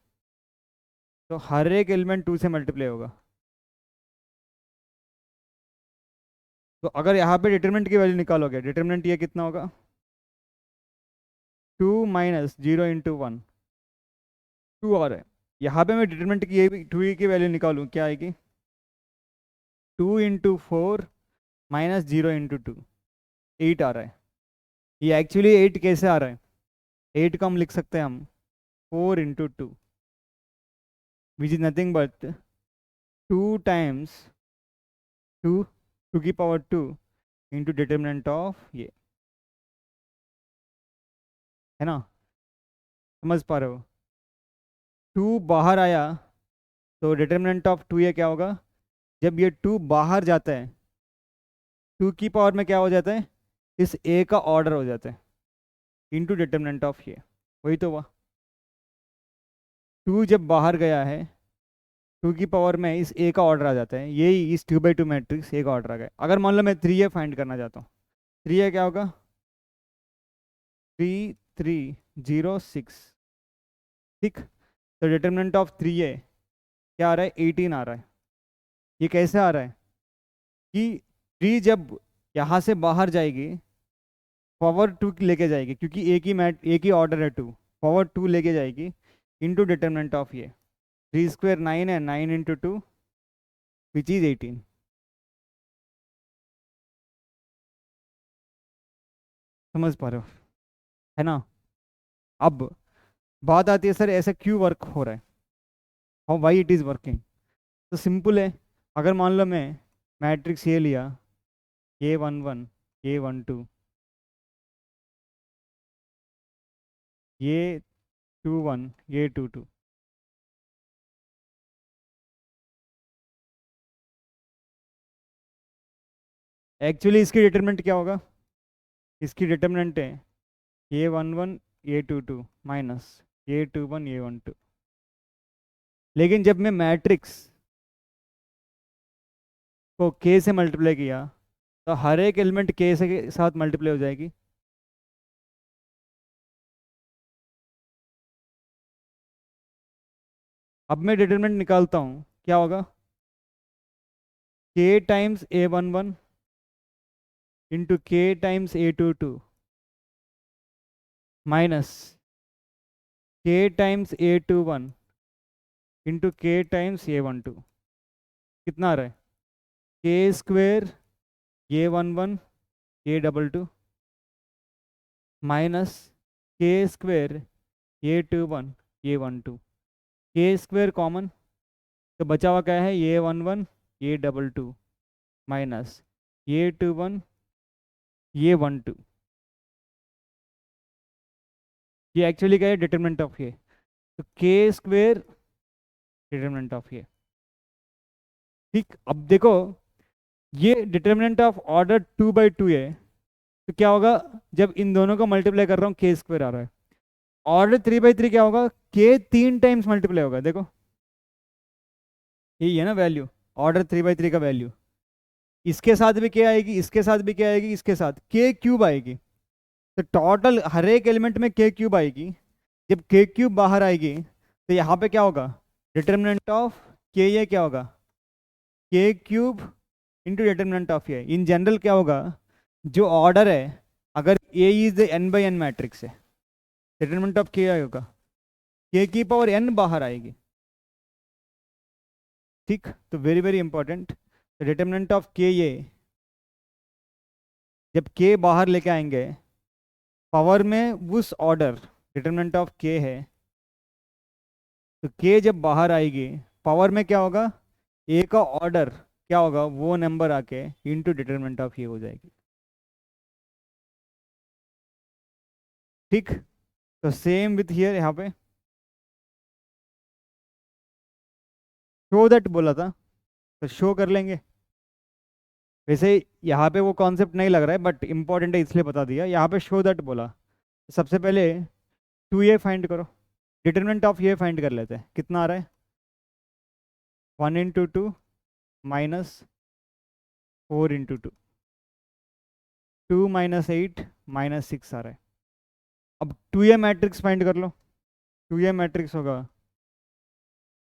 तो हर एक एलिमेंट 2 से मल्टीप्लाई होगा। तो अगर यहाँ पे डिटरमिनेंट की वैल्यू निकालोगे, डिटरमिनेंट ये कितना होगा, 2 माइनस 0 × 1, 2 और है। यहाँ पे मैं डिटरमिनेंट की ये भी 2 की वैल्यू निकालूँ, क्या आएगी, 2 × 4 माइनस 0 × 2, 8 आ रहा है। ये एक्चुअली 8 कैसे आ रहा है, 8 को हम लिख सकते हैं हम 4 × 2, विच इज नथिंग बट 2 टाइम्स 2 की पावर 2 इंटू डिटरमिनेंट ऑफ ये, है ना, समझ पा रहे हो। 2 बाहर आया तो डिटरमिनेंट ऑफ 2 ये क्या होगा, जब ये 2 बाहर जाता है 2 की पावर में क्या हो जाता है, इस ए का ऑर्डर हो जाता है इंटू डिटरमिनेंट ऑफ ये, वही तो हुआ। 2 जब बाहर गया है 2 की पावर में इस ए का ऑर्डर आ जाता है, यही इस 2 × 2 मैट्रिक्स ए का ऑर्डर आ गया। अगर मान लो मैं 3a फाइंड करना चाहता हूँ, 3a क्या होगा, 3 3 0 6। ठीक, तो डिटरमिनेंट ऑफ 3a क्या आ रहा है, 18 आ रहा है। ये कैसे आ रहा है कि 3 जब यहाँ से बाहर जाएगी पावर 2 लेके जाएगी, क्योंकि एक ही ऑर्डर है 2, पावर 2 लेके जाएगी इंटू डिटरमिनेंट ऑफ ये, 3 स्क्वायर 9 है, 9 × 2 विच इज 18। समझ पा रहे हो, है ना। अब बात आती है सर ऐसा क्यों वर्क हो रहा है, how why it is working. तो सिंपल है, अगर मान लो मैं मैट्रिक्स ये लिया, A11 A12, A21 A22, actually इसकी डिटरमिनेंट क्या होगा, इसकी डिटरमिनेंट है A11 A22 minus A21 A12। लेकिन जब मैं मैट्रिक्स को K से मल्टीप्लाई किया तो हर एक एलिमेंट K से के साथ मल्टीप्लाई हो जाएगी। अब मैं डिटरमिनेंट निकालता हूँ, क्या होगा, K times A11 into K times A22 minus k times A21 into k times A12 कितना आ रहा है? k square A11 A22 minus k square A21 A12, k square common, तो बचा हुआ क्या है? A11 A22 minus A21 A12। ये एक्चुअली क्या है? डिटरमिनेंट ऑफ ये। तो k स्क्वेयर डिटरमिनेंट ऑफ ये। ठीक, अब देखो ये डिटरमिनेंट ऑफ ऑर्डर 2/2 है, तो क्या होगा जब इन दोनों को मल्टीप्लाई कर रहा हूँ? k स्क्वेयर आ रहा है। ऑर्डर 3/3 क्या होगा? k 3 टाइम्स मल्टीप्लाई होगा। देखो यही है ना वैल्यू, ऑर्डर 3/3 का वैल्यू। इसके साथ भी k आएगी, इसके साथ भी k आएगी, इसके साथ k क्यूब आएगी। तो टोटल हर एक एलिमेंट में k क्यूब आएगी। जब k क्यूब बाहर आएगी तो यहाँ पे क्या होगा? डिटरमिनेंट ऑफ k ये क्या होगा? k cube into determinant of ये। इन जनरल क्या होगा? जो ऑर्डर है, अगर A इज n/n मैट्रिक्स है, डिटरमिनेंट ऑफ k होगा k की पावर n बाहर आएगी। ठीक, तो very very important, determinant of k ये जब k बाहर लेके आएंगे पावर में उस ऑर्डर, डिटरमिनेंट ऑफ k है, तो k जब बाहर आएगी पावर में क्या होगा? a का ऑर्डर क्या होगा? वो नंबर आके इनटू डिटरमिनेंट ऑफ ये हो जाएगी। ठीक, तो सेम विथ हियर, यहाँ पे शो दैट बोला था, तो शो कर लेंगे। वैसे यहाँ पे वो कॉन्सेप्ट नहीं लग रहा है बट इंपॉर्टेंट है इसलिए बता दिया। यहाँ पे शो दैट बोला, सबसे पहले 2a फाइंड करो, डिटरमिनेंट ऑफ ये फाइंड कर लेते हैं। कितना आ रहा है? 1 into 2 minus 4 into 2, 2 minus 8 minus 6 आ रहा है। अब 2a मैट्रिक्स फाइंड कर लो। 2a मैट्रिक्स होगा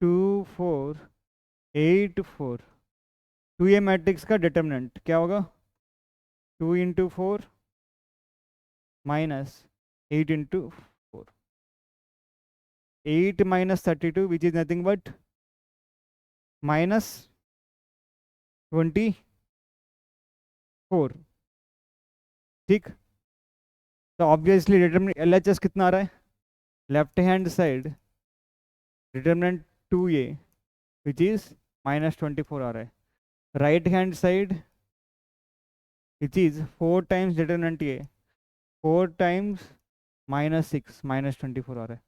2 4 8 4। 2a मैट्रिक्स का डिटरमिनेंट क्या होगा? 2 into 4 minus 8 into 4, 8 minus 32 which is nothing but minus 24। ठीक, तो ऑब्वियसली डिटरमिनेंट LHS कितना आ रहा है? Left hand side determinant 2a which is -24 आ रहा है। Right hand side which is 4 times determinant a, 4 times -6 -24 आ रहा है।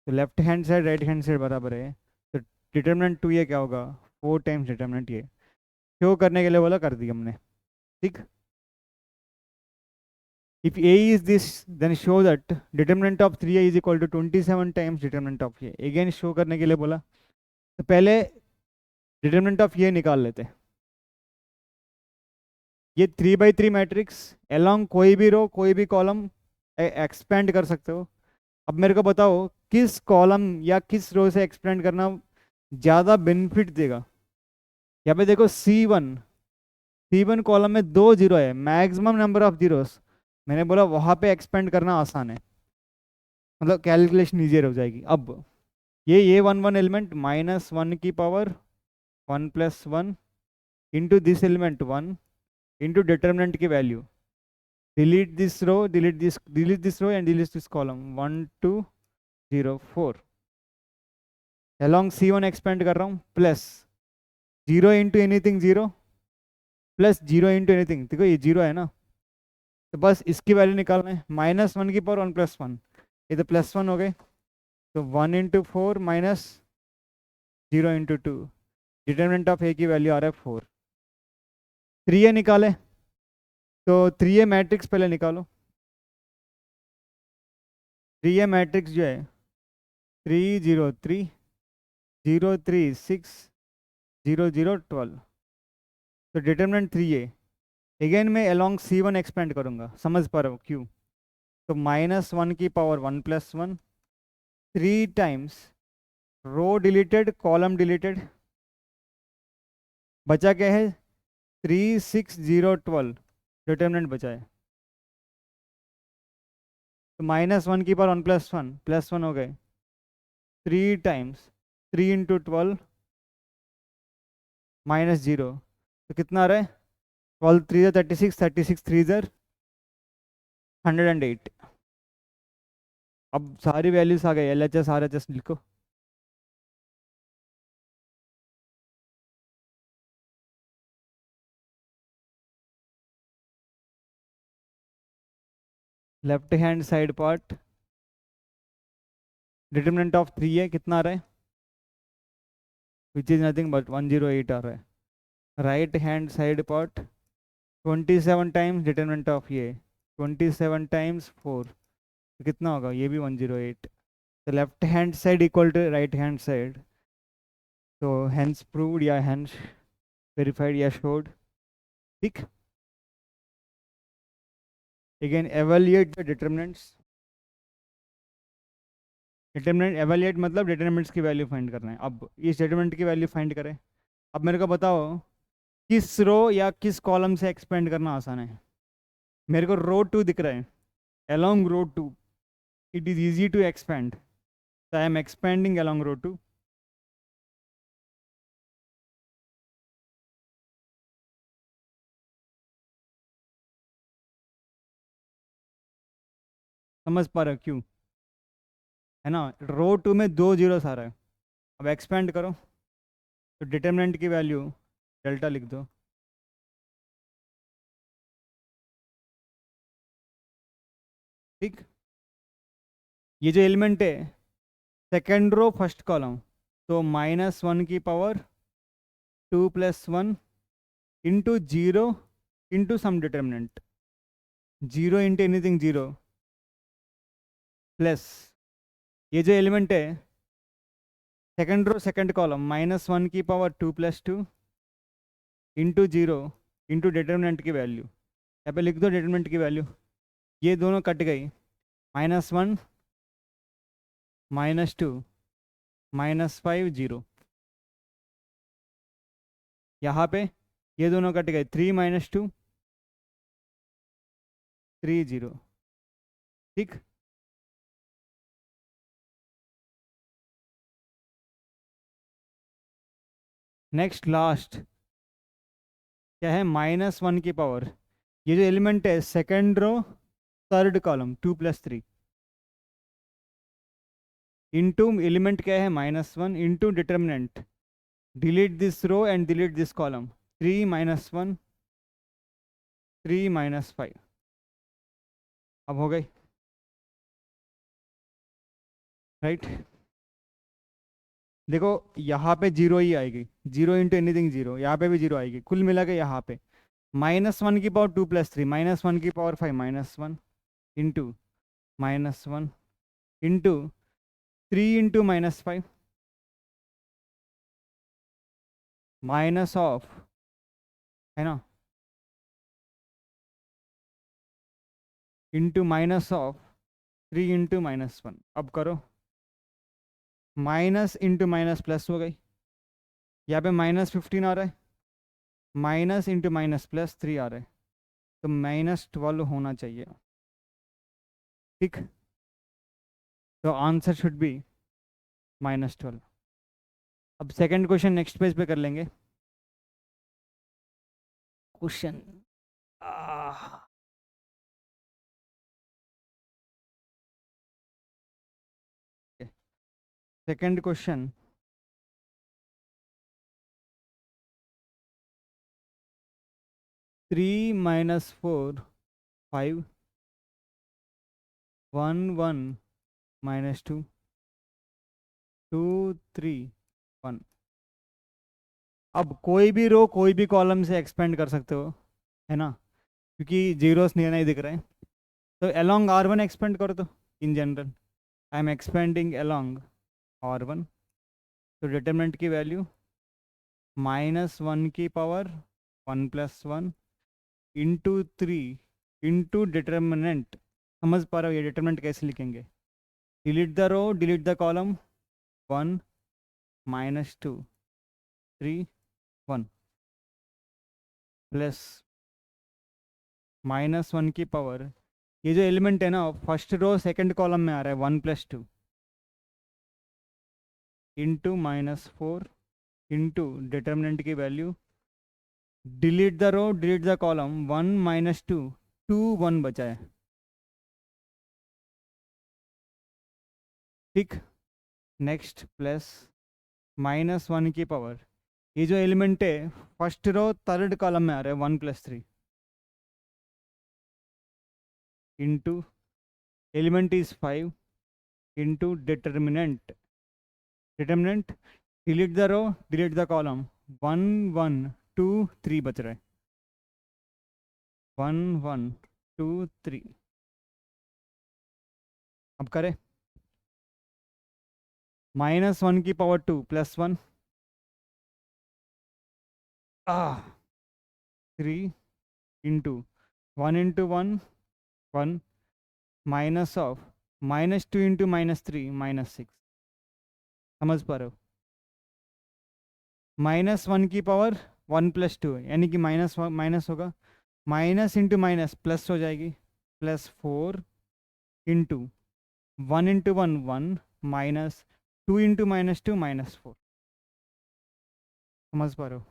तो left hand side right hand side बराबर है, तो डिटरमिनेंट 2a क्या होगा? 4 टाइम्स डिटरमिनेंट a। शो करने के लिए बोला, कर दिया हमने। ठीक, if a is this then show that determinant of 3a is equal to 27 times determinant of a। again show करने के लिए बोला, तो पहले डिटरमिनेंट ऑफ ये निकाल लेते हैं। ये 3/3 मैट्रिक्स अलोंग कोई भी रो कोई भी कॉलम एक्सपेंड कर सकते हो। अब मेरे को बताओ किस कॉलम या किस रो से एक्सपेंड करना ज़्यादा बेनिफिट देगा? यहाँ पे देखो C1 कॉलम में 2 जीरो है, मैक्सिमम नंबर ऑफ जीरोस। मैंने बोला वहाँ पे एक्सपेंड करना आसान है, मतलब कैलकुलेशन ईजियर हो जाएगी। अब ये A11 एलिमेंट -1 की power 1 + 1 into this element 1 into determinant की value, delete this row and delete this column 1 2 0 4। Along C1 expand कर रहा हूँ, plus 0 into anything 0 plus 0 into anything. देखो ये 0 है ना, तो बस इसकी वैल्यू निकालना है। -1 की पावर 1 + 1, ये तो +1 हो गए। तो 1 into 4 minus 0 into 2, determinant of A की वैल्यू आ रहा है 4। 3a निकाले, तो 3a मैट्रिक्स पहले निकालो। 3a मैट्रिक्स जो है 3 0 3 0 3 6 0 0 12, तो डिटरमिनेंट 3a। अगेन मैं अलोंग C1 एक्सपेंड करूंगा, समझ पा रहा हूँ क्यों? तो -1 की पावर 1 + 1, 3 टाइम्स रो डिलीटेड कॉलम डिलीटेड, बचा क्या है? 3 6 0 12 डिटरमिनेंट बचा है। तो -1 की पावर 1 + 1 +1 हो गए, 3 टाइम्स 3 इंटू 12 माइनस 0, तो कितना आ रहा है? 12 3 36, 36 3 108। अब सारी वैल्यूज आ गई, L H S R H S लिखो। Left hand side part determinant of 3 है, कितना आ रहा है? विच इज नथिंग बट 108 आ रहा है। Right hand side part 27 times determinant of ये 27 टाइम्स 4, तो कितना होगा? ये भी 108। तो left hand side equal to right hand side, तो हैंस प्रूव्ड या हैंस वेरीफाइड या शोड। ठीक, again evaluate the determinants. Determinant evaluate मतलब डिटरमिनेंट्स की वैल्यू फाइंड करना है। अब इस डिटरमिनेंट की वैल्यू फाइंड करें। अब मेरे को बताओ किस रो या किस कॉलम से एक्सपेंड करना आसान है? मेरे को रो 2 दिख रहा है, along row 2 it is easy to expand, so I am expanding along row 2। समझ पा रहे हो क्यों? है ना, रो 2 में 2 जीरोस आ रहा है। अब एक्सपेंड करो तो डिटरमिनेंट की वैल्यू डेल्टा लिख दो। ठीक, ये जो एलिमेंट है सेकेंड रो फर्स्ट कॉलम, तो -1 की power 2 + 1 into 0 into sum determinant, 0 into anything 0 plus ये जो एलिमेंट है सेकेंड रो सेकेंड कॉलम -1 की पावर 2 + 2 इंटू 0 इंटू डिटरमिनेंट की वैल्यू। यहाँ पे लिख दो डिटरमिनेंट की वैल्यू। ये दोनों कट गई, -1 -2 -5 0। यहाँ पे ये दोनों कट गए, 3 - 2 3 0। ठीक, नेक्स्ट लास्ट क्या है? -1 की पावर, ये जो एलिमेंट है second row third column 2 + 3 into element क्या है -1 into determinant, delete this row and delete this column, 3 - 1 3 - 5। अब हो गई राइट। देखो यहाँ पे जीरो ही आएगी, 0 इंटू एनीथिंग 0, यहाँ पे भी 0 आएगी, कुल मिला के यहाँ पे -1 की पावर 2 + 3 -1 की power 5 -1 into -1 into 3 into -5 minus of, है ना, इंटू माइनस ऑफ 3 इंटू -1। अब करो माइनस इंटू माइनस प्लस हो गई, यहाँ पे -15 आ रहा है, माइनस इंटू माइनस प्लस 3 आ रहा है, तो -12 होना चाहिए। ठीक, तो आंसर शुड बी -12। अब सेकंड क्वेश्चन नेक्स्ट पेज पे कर लेंगे। Question second question, 3 - 4 5 1 1 -2 2 3 1। अब कोई भी रो कोई भी कॉलम से एक्सपेंड कर सकते हो, है ना, क्योंकि जीरोस नहीं दिख रहे हैं। तो अलोंग R1 एक्सपेंड करो, तो in general I am expanding along R1, तो डिटरमिनेंट की वैल्यू -1 की पावर 1 + 1 इंटू 3 इंटू डिटरमिनेंट। समझ पा रहे हो ये डिटरमिनेंट कैसे लिखेंगे? Delete the row delete the column, 1 -2 3 1 plus -1 की पावर, ये जो एलिमेंट है ना फर्स्ट रो सेकंड कॉलम में आ रहा है 1 + 2 इंटू -4 इंटू डिटर्मिनेंट की value, delete the row delete the column, 1 -2 2 1 बचा है, ठीक। नेक्स्ट प्लस -1 की पावर, ये जो एलिमेंट है फर्स्ट रो थर्ड कॉलम में आ रहा है 1 + 3 into element is 5 into determinant, determinant delete the row delete the column, 1 1 2 3 बच रहा है, 1 1 2 3। अब करें -1 की power 2 +1 3 into 1 into 1 1 minus of -2 into -3 -6। समझ पा रहे हो, -1 की पावर 1 + 2 यानी कि माइनस होगा, माइनस इंटू माइनस प्लस हो जाएगी, +4 इंटू 1 इंटू 1 1 -2 इंटू -2 -4। समझ पा रहे हो,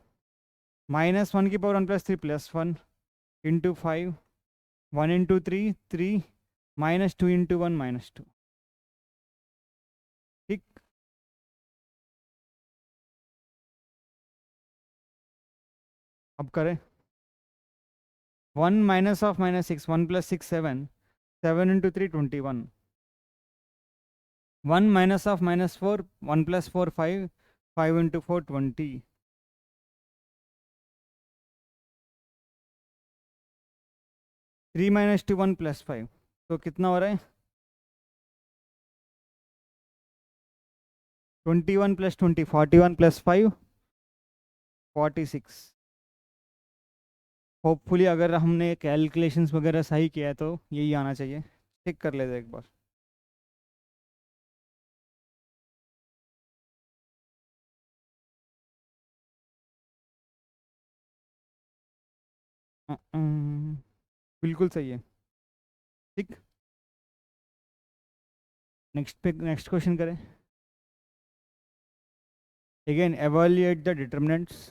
-1 की पावर 1 + 3 +1 इंटू 5 1 इंटू 3 3 -2 इंटू 1 -2, ठीक। अब करें 1 -6 1 + 6 7 7 इंटू 3 21, 1 -4 1 + 4 5 5 इंटू 4 20, 3 -2 1 + 5, तो कितना हो रहा है 21 + 20 41 + 5 46। होपफुली अगर हमने कैलकुलेशंस वगैरह सही किया है तो यही आना चाहिए, चेक कर लेते हैं एक बार। बिल्कुल सही है, ठीक। नेक्स्ट क्वेश्चन करें। अगेन एवेल्युएट द डिटर्मिनेंट्स,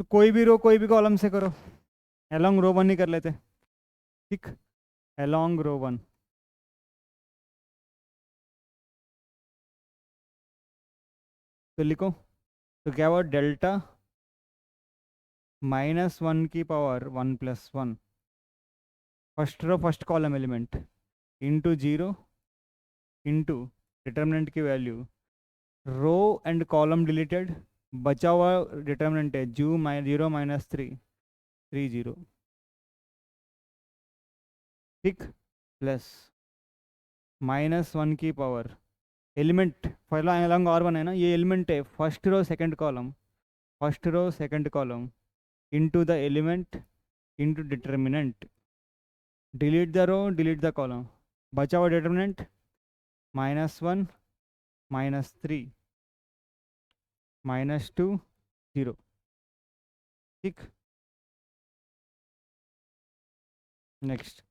तो कोई भी रो कोई भी कॉलम से करो, अलोंग रो 1 ही कर लेते, ठीक। अलोंग रो 1 तो लिखो, तो क्या हुआ डेल्टा -1 की power 1 + 1 first row first column element into 0 into determinant की value, row and column deleted, बचा हुआ डिटर्मिनेंट है 0 -3 3 0, ठीक। प्लस -1 की पावर एलिमेंट पहला अलॉन्ग R1 है ना, ये एलिमेंट है first row second column, first row second column into the element into determinant, delete the row delete the column, बचा हुआ डिटर्मिनेंट -1 -3 -2 0, ठीक। नेक्स्ट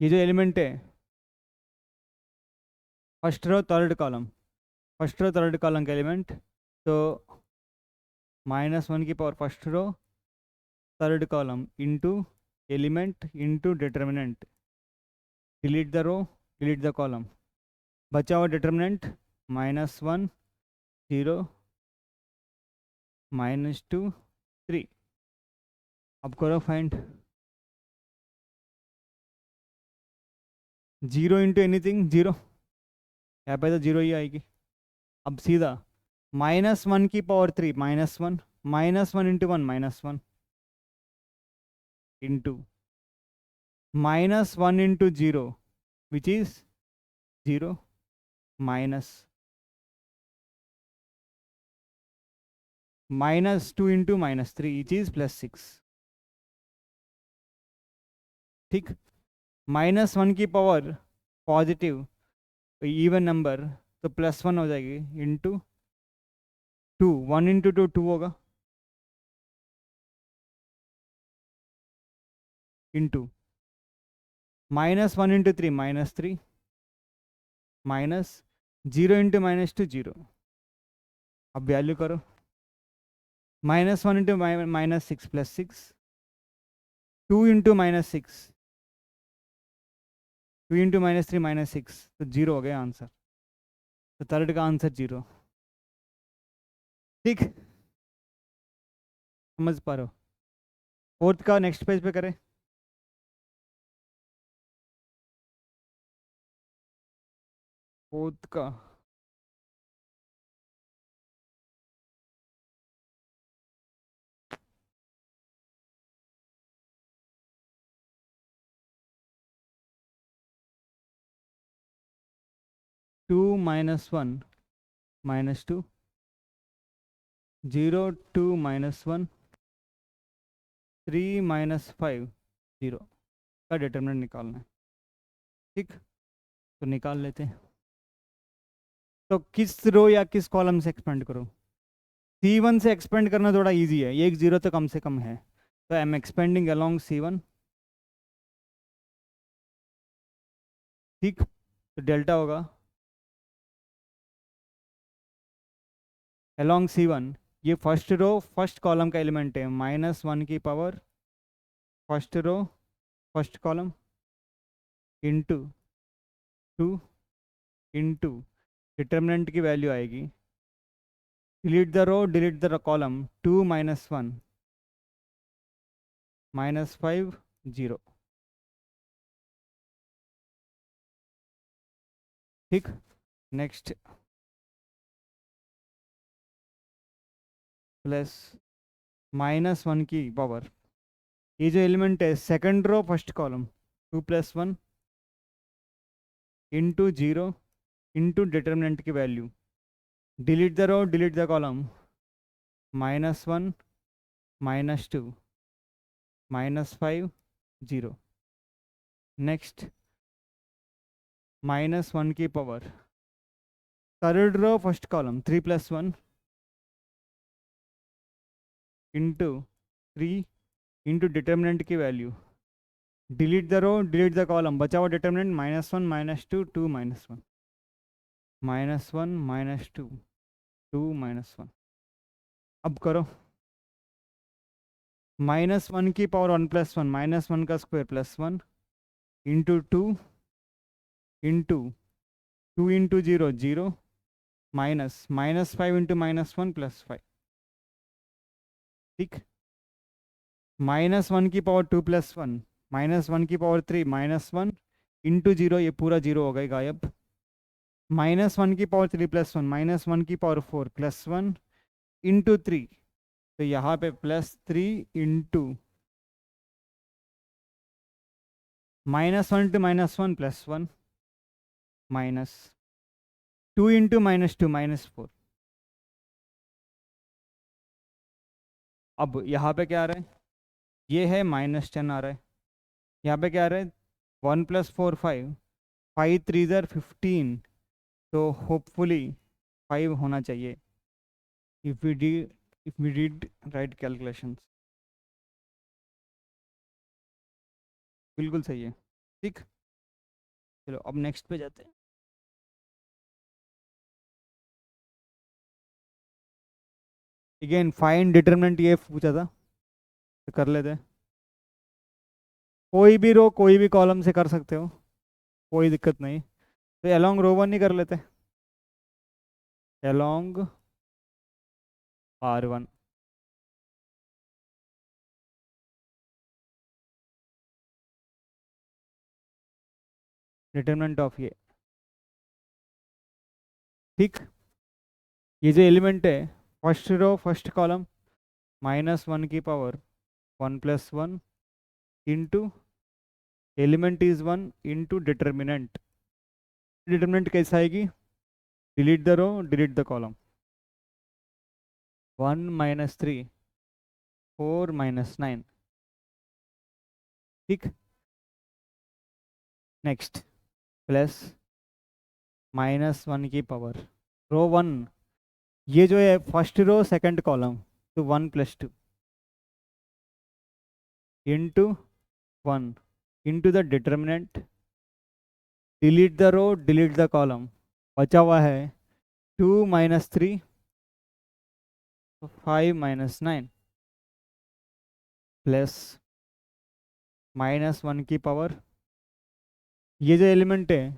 ये जो एलिमेंट है first row third column, first row third column का element, तो -1 की power first row third column into element into determinant, delete the row delete the column, बचा हुआ डिटर्मिनेंट -1 0 -2 3। अब करो फाइंड, 0 इंटू एनीथिंग 0, यहाँ पे तो 0 ही आएगी। अब सीधा -1 की power 3 -1 -1 into 1 -1 into -1 into 0 which is 0 minus -2 into -3 which is +6, ठीक। -1 की पावर पॉजिटिव इवन नंबर तो +1 हो जाएगी इंटू 2 1 इंटू 2 2 होगा इंटू -1 इंटू 3 -3 माइनस 0 इंटू -2 0। अब वैल्यू करो, -1 इंटू -6 +6, 2 इंटू -6, 2 इंटू -3 -6, तो 0 हो गया आंसर। तो थर्ड का आंसर 0। ठीक, समझ पा रहे हो? फोर्थ का नेक्स्ट पेज पे करें। फोर्थ का 2 -1 -2, 0 2 -1 3 -5 0 का डिटरमिनेंट निकालना है। ठीक, तो निकाल लेते हैं। तो किस रो या किस कॉलम से एक्सपेंड करो? C1 से एक्सपेंड करना थोड़ा इजी है, ये एक जीरो तो कम से कम है, तो I am expanding along C1। ठीक, तो डेल्टा होगा अलोंग C1, ये फर्स्ट रो फर्स्ट कॉलम का एलिमेंट है, -1 की power first row first column into 2 into determinant की वैल्यू आएगी, delete the row delete the column, 2 -1 -5 0। ठीक, नेक्स्ट प्लस -1 की पावर, ये जो एलिमेंट है second row first column, 2 + 1 into 0 into determinant की value, delete the row delete the column, -1 -2 -5 0। Next -1 की power third row first column, 3 + 1 into 3 into determinant की value, delete the row delete the column, बचा हुआ determinant -1 -2 2 -1 -1 -2 2 -1। अब करो, -1 की power 1 + 1 -1 का square +1 into 2 into 2 into 0 0 -5 into -1 +5। ठीक, -1 की पावर 2 + 1 -1 की पावर 3 -1 इंटू 0, ये पूरा 0 हो गए गायब, -1 की पावर 3 + 1 -1 की पावर 4 +1 इंटू 3, तो यहाँ पे +3 इंटू -1 टू -1 +1 -2 इंटू -2 -4। अब यहाँ पे क्या आ रहा है? ये है -10 आ रहा है। यहाँ पे क्या आ रहा है? 1 + 4 5 5 3 ज़र 15, तो होपफुली 5 होना चाहिए if we did right calculations. बिल्कुल सही है। ठीक, चलो अब नेक्स्ट पे जाते हैं। अगेन फाइंड डिटरमिनेंट ये पूछा था, तो कर लेते हैं। कोई भी रो कोई भी कॉलम से कर सकते हो, कोई दिक्कत नहीं। तो अलोंग रो 1 ही कर लेते हैं, अलोंग R1। डिटरमिनेंट ऑफ ये, ठीक, ये जो एलिमेंट है फर्स्ट रो फर्स्ट कॉलम, -1 की power 1 + 1 into element is 1 into determinant. Determinant कैसे आएगी? Delete the row delete the column, 1 -3 4 -9। ठीक, नेक्स्ट प्लस -1 की पावर रो 1, ये जो है फर्स्ट रो सेकंड कॉलम, तो 1 + 2 into 1 into the determinant, delete the row delete the column, बचा हुआ है 2 माइनस 3, तो 5 माइनस 9 प्लस -1 की पावर, ये जो एलिमेंट है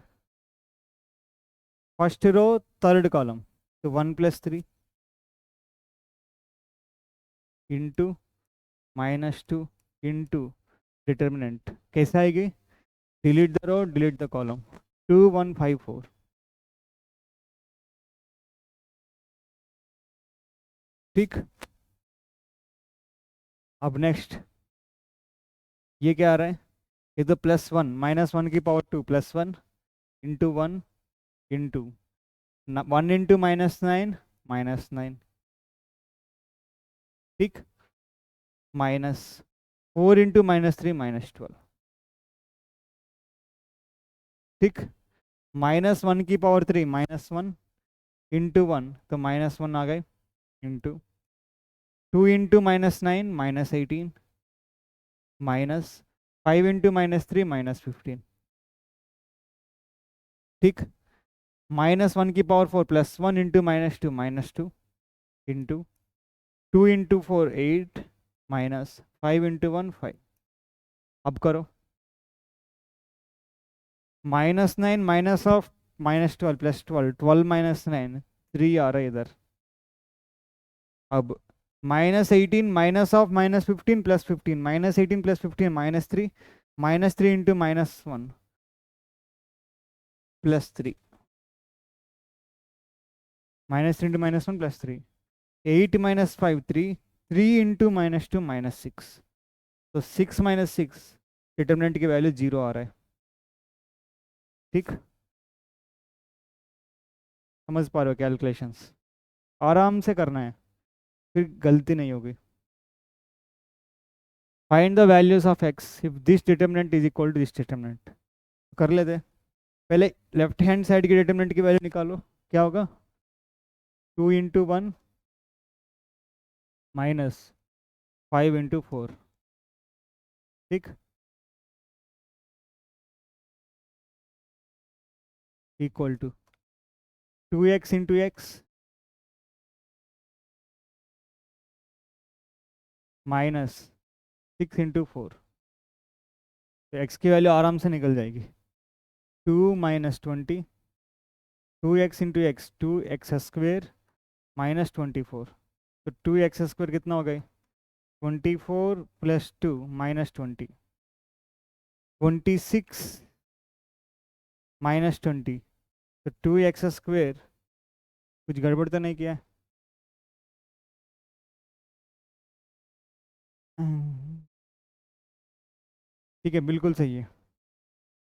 फर्स्ट रो थर्ड कॉलम, तो 1 प्लस 3 इंटू -2 इंटू डिटर्मिनेंट कैसे आएगी, delete the row delete the column, 2154। ठीक, अब नेक्स्ट ये क्या आ रहा है, ये तो +1 -1 की पावर 2 +1 इंटू 1 इंटू 1 इंटू -9 -9, ठीक, -4 इंटू -3 -12, ठीक, -1 की पावर 3 -1 इंटू 1 तो -1 आ गए, इंटू 2 इंटू -9 -18 माइनस 5 इंटू -3 -15, ठीक, -1 की power 4 +1 into -2 into 2 into 4 8 -5 into 1 5। अब करो -9 माइनस ऑफ -12 +12 12 -9 3 आ रहा है इधर। अब -18 minus of -15 +15 -18 +15 -3 -3 into -1 +3 -3 into -1 +3 8 -5 3 3 into -2 -6, तो 6 -6 डिटर्मिनेंट की वैल्यू 0 आ रहा है। ठीक, समझ पा रहे हो कैलकुलेशंस, आराम से करना है फिर गलती नहीं होगी। Find the values of x if this determinant is equal to this determinant. कर लेते हैं। पहले लेफ्ट हैंड साइड की डिटर्मिनेंट की वैल्यू निकालो, क्या होगा 2 इंटू 1 -5 इंटू 4, ठीक, equal to 2x into x -6 into 4, तो एक्स की वैल्यू आराम से निकल जाएगी 2 -20 2x इंटू एक्स 2x² -24, तो 2x² कितना हो गए 24 + 2 -20 26 -20, तो 2x², कुछ गड़बड़ तो नहीं किया। ठीक है, बिल्कुल सही है।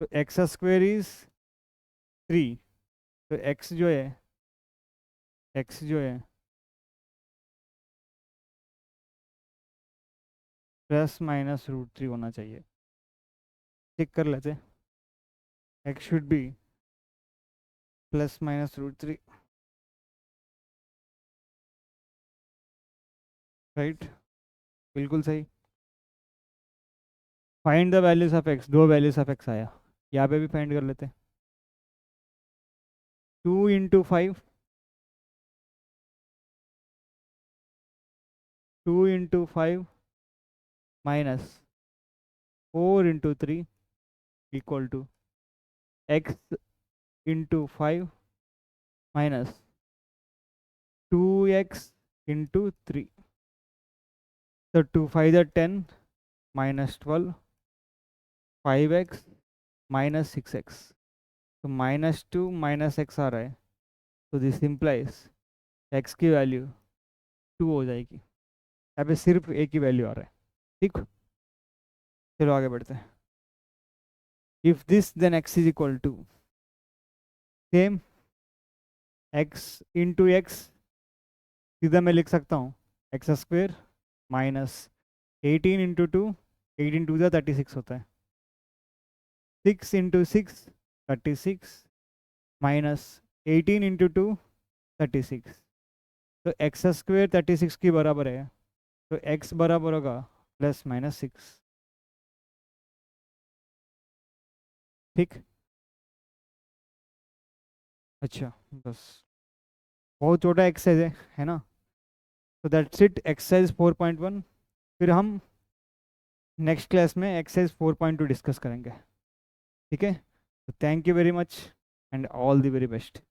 तो x² इज 3, तो x जो है ±√3 होना चाहिए। चेक कर लेते, x शुड बी ±√3, राइट, बिल्कुल सही। Find the values of x, दो वैल्यूज ऑफ x आया, यहाँ पे भी फाइंड कर लेते। 2 into 5 2 into 5 -4 into 3 equal to x into 5 -2x into 3, तो 2 5 10 -12 5x -6x, तो -2 -x आ रहा है, तो दिस इम्प्लाइज x की वैल्यू 2 हो जाएगी। यहाँ पे सिर्फ a की वैल्यू आ रहा है। ठीक, चलो आगे बढ़ते हैं। If this then x is equal to same x into x, सीधा मैं लिख सकता हूँ x² -18 इंटू 2 18 2 36 होता है, 6 इंटू 6 36 -18 इंटू 2 36, तो x² 36 की बराबर है, तो x बराबर होगा ±6। ठीक, अच्छा बस, बहुत छोटा एक्सरसाइज है ना। तो दैट्स इट एक्सरसाइज 4.1। फिर हम नेक्स्ट क्लास में एक्सरसाइज 4.2 डिस्कस करेंगे। ठीक है, तो thank you very much and all the very best.